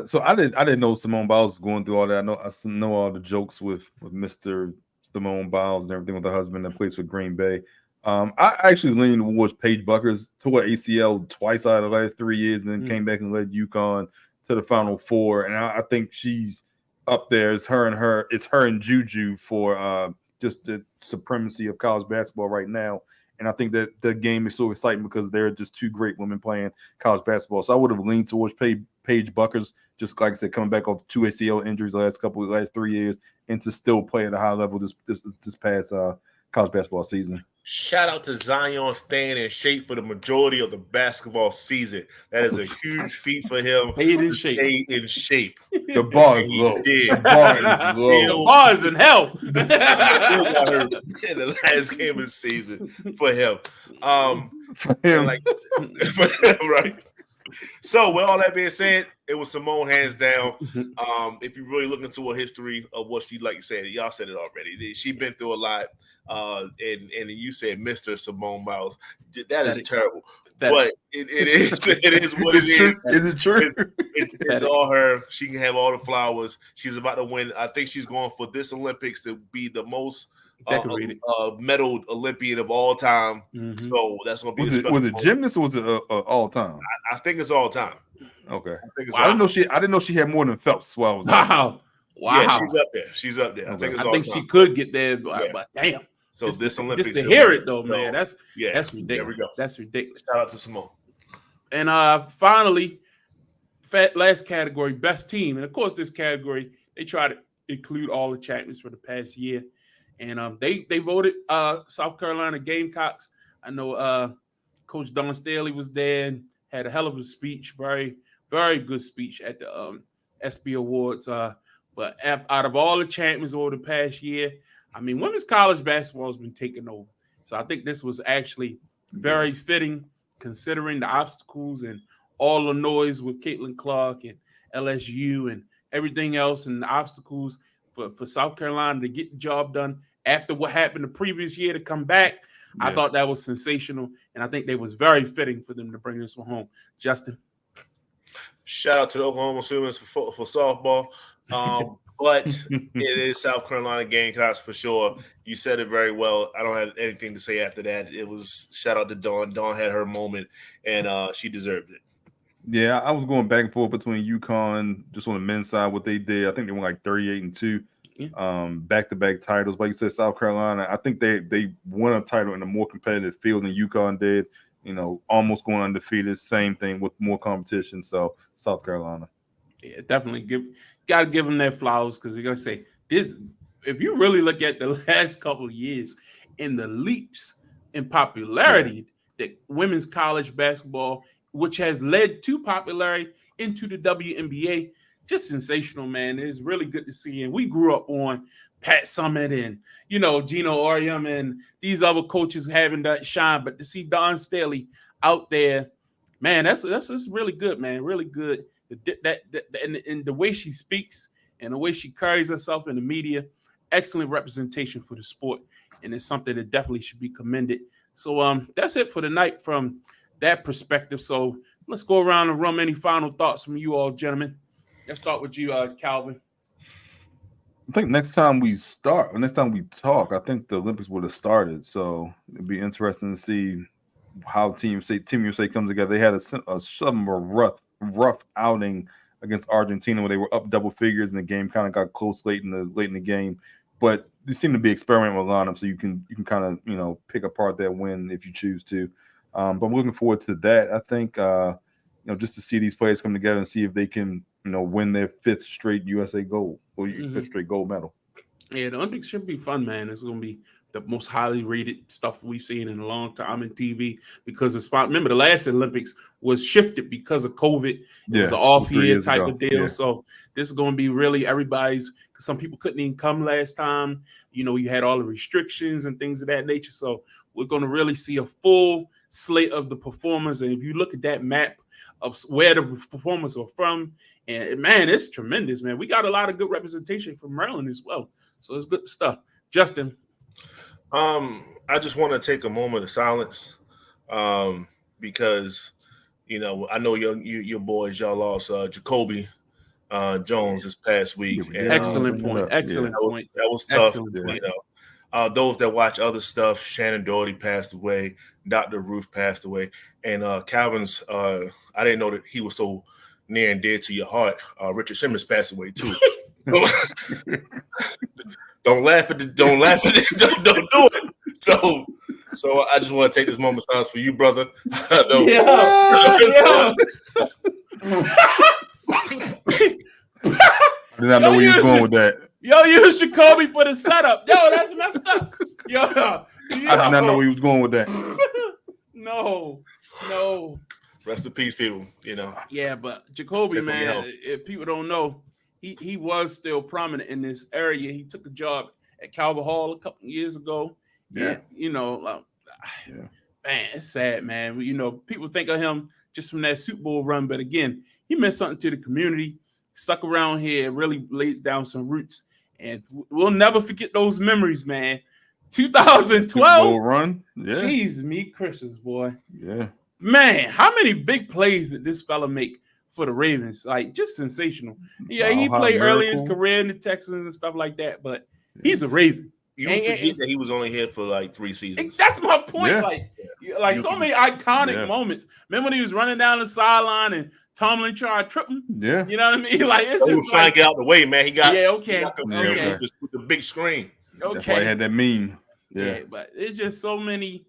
So I didn't know Simone Biles was going through all that. I know all the jokes with Mr. Simone Biles and everything with her husband that plays for Green Bay. I actually leaned towards Paige Buckers, tore ACL twice out of the last 3 years, and then came back and led UConn to the Final Four. And I think she's up there. It's her and Juju for just the supremacy of college basketball right now. And I think that the game is so exciting because they're just 2 great women playing college basketball. So I would have leaned towards Paige Buckers, just like I said, coming back off 2 ACL injuries the last 3 years, and to still play at a high level this past college basketball season. Shout out to Zion staying in shape for the majority of the basketball season. That is a huge feat for him. Stayed in shape. The bar is low. The bar is low. The bar is in hell. Still got hurt in the last game of the season for him. Right. So with all that being said, it was Simone hands down. If you really look into her history of what she, like you said, y'all said it already. She's been through a lot. And you said Mr. Simone Biles. That is terrible. But it is what it is. Is it true? It's all her. She can have all the flowers. She's about to win. I think she's going for this Olympics to be the most decorated medaled Olympian of all time. Mm-hmm. So that's going to be. Was it gymnast or was it all time? I think it's all time. Okay. I didn't know she had more than Phelps. So I was wow. Yeah, she's up there. Okay. I think she could get there, but damn. So this Olympics, just to hear it though, man, that's ridiculous. There we go. That's ridiculous. Shout out to Simone. And finally, last category, best team, and of course, this category they try to include all the champions for the past year, and they voted South Carolina Gamecocks. I know Coach Don Staley was there and had a hell of a speech, very very good speech at the SB Awards. But out of all the champions over the past year, I mean, women's college basketball has been taken over. So I think this was actually very fitting considering the obstacles and all the noise with Caitlin Clark and LSU and everything else and the obstacles for South Carolina to get the job done after what happened the previous year to come back. Yeah. I thought that was sensational, and I think they was very fitting for them to bring this one home. Justin? Shout out to the Oklahoma Sooners for softball. But it is South Carolina Gamecocks for sure. You said it very well. I don't have anything to say after that. It was shout out to Dawn. Dawn had her moment, and she deserved it. Yeah, I was going back and forth between UConn, just on the men's side, what they did. I think they went like 38-2, back-to-back titles. Like you said, South Carolina, I think they won a title in a more competitive field than UConn did. You know, almost going undefeated. Same thing with more competition. So South Carolina. Yeah, definitely got to give them their flowers because they're gonna say this. If you really look at the last couple of years and the leaps in popularity that women's college basketball, which has led to popularity into the WNBA, just sensational, man. It's really good to see. And we grew up on Pat Summitt and Gino Orium and these other coaches having that shine, but to see Don Staley out there, man, that's really good, man. Really good. And the way she speaks and the way she carries herself in the media, excellent representation for the sport, and it's something that definitely should be commended. So that's it for the night from that perspective. So let's go around the room. Any final thoughts from you all, gentlemen? Let's start with you, Calvin. I think next time we talk, I think the Olympics would have started. So it'd be interesting to see how Team USA comes together. They had a rough outing against Argentina where they were up double figures and the game kind of got close late in the game. But they seem to be experimenting with lineup, so you can kind of pick apart that win if you choose to. But I'm looking forward to that. I think just to see these players come together and see if they can win their fifth straight USA gold or fifth straight gold medal. Yeah, the Olympics should be fun, man. It's going to be the most highly rated stuff we've seen in a long time in TV because it's fun. Remember, the last Olympics was shifted because of COVID. It was an off year type of deal. Yeah. So this is going to be really everybody's. Because some people couldn't even come last time. You had all the restrictions and things of that nature. So we're going to really see a full slate of the performers. And if you look at that map of where the performers are from, and man, it's tremendous, man. We got a lot of good representation from Maryland as well. So it's good stuff. Justin. I just want to take a moment of silence because, I know your boys, y'all lost Jacoby Jones this past week. And, excellent point. Excellent point. That was tough. Those that watch other stuff, Shannon Doherty passed away, Dr. Ruth passed away, and Calvin's. I didn't know that he was so near and dear to your heart. Richard Simmons passed away too. Don't laugh at it. Don't do it. So I just want to take this moment of silence for you, brother. I did not know where you was going with that. Yo, use Jacoby for the setup. Yo, that's messed up. Yo. I did not know where you was going with that. No. Rest in peace, people. Yeah, but Jacoby, man, if people don't know, he was still prominent in this area. He took a job at Calvert Hall a couple of years ago. Yeah. Man, it's sad, man. People think of him just from that Super Bowl run, but again, he meant something to the community. Stuck around here, really laid down some roots, and we'll never forget those memories, man. 2012 run, yeah. Jeez, me Christmas, boy. Yeah, Man, how many big plays did this fella make for the Ravens? Like, just sensational. Yeah, he played early in his career in the Texans and stuff like that, but he's a Raven. You forget that he was only here for like 3 seasons. That's my point. Yeah. Like so many iconic moments. Remember when he was running down the sideline and Tomlin tried to trip him? Yeah. You know what I mean? Like, it's he was trying to get out the way, man. He got okay. With the big screen. Okay. That's why he had that meme. Yeah, but it's just so many.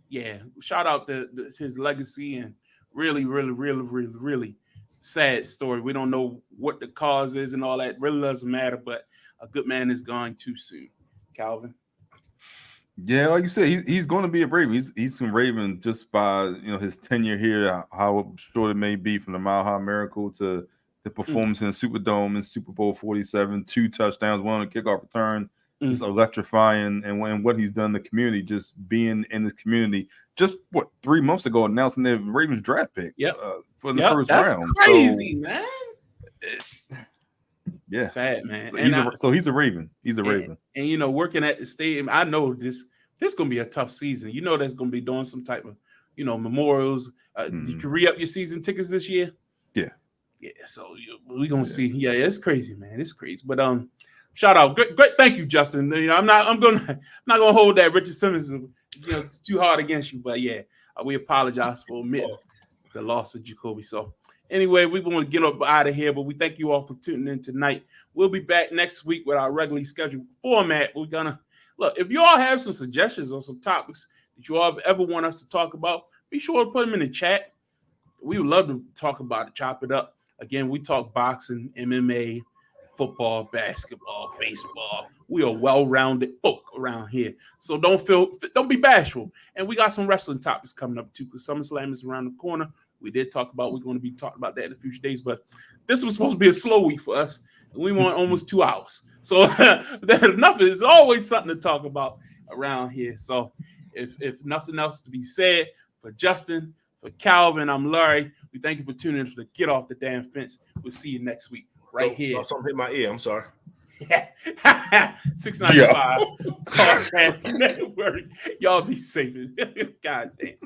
Yeah, shout out to his legacy and really, really, really, really, really sad story. We don't know what the cause is and all that. Really doesn't matter, but a good man is gone too soon. Calvin. Yeah, like you said, he's going to be a Raven. He's some Raven just by his tenure here, how short it may be, from the Mile High Miracle to the performance in the Superdome in Super Bowl 47, 2 touchdowns, 1 on a kickoff return, just electrifying, and what he's done in the community, just being in the community. Just 3 months ago, announcing the Ravens draft pick for the first round. That's crazy, man. Yeah, sad, man. So he's a Raven. He's a Raven. And working at the stadium, I know this gonna be a tough season. That's gonna be doing some type of memorials. Did you re-up your season tickets this year? Yeah. So we're gonna see. Yeah, it's crazy, man. It's crazy. But shout out, great. Thank you, Justin. I'm not gonna hold that Richard Simmons too hard against you. But yeah, we apologize for admitting the loss of Jacoby. So. Anyway, we're going to get up out of here, but we thank you all for tuning in tonight. We'll be back next week with our regularly scheduled format. We're going to look, if you all have some suggestions or some topics that you all ever want us to talk about, be sure to put them in the chat. We would love to talk about it, chop it up. Again, we talk boxing, MMA, football, basketball, baseball. We are well-rounded folk around here. So don't be bashful. And we got some wrestling topics coming up too, because SummerSlam is around the corner. We're going to be talking about that in the future days, but this was supposed to be a slow week for us. And we went almost 2 hours. So enough is always something to talk about around here. So if nothing else to be said, for Justin, for Calvin, I'm Larry. We thank you for tuning in for the Get Off the Damn Fence. We'll see you next week here. Something hit my ear. I'm sorry. 695 Podcast Network. Y'all be safe. God damn.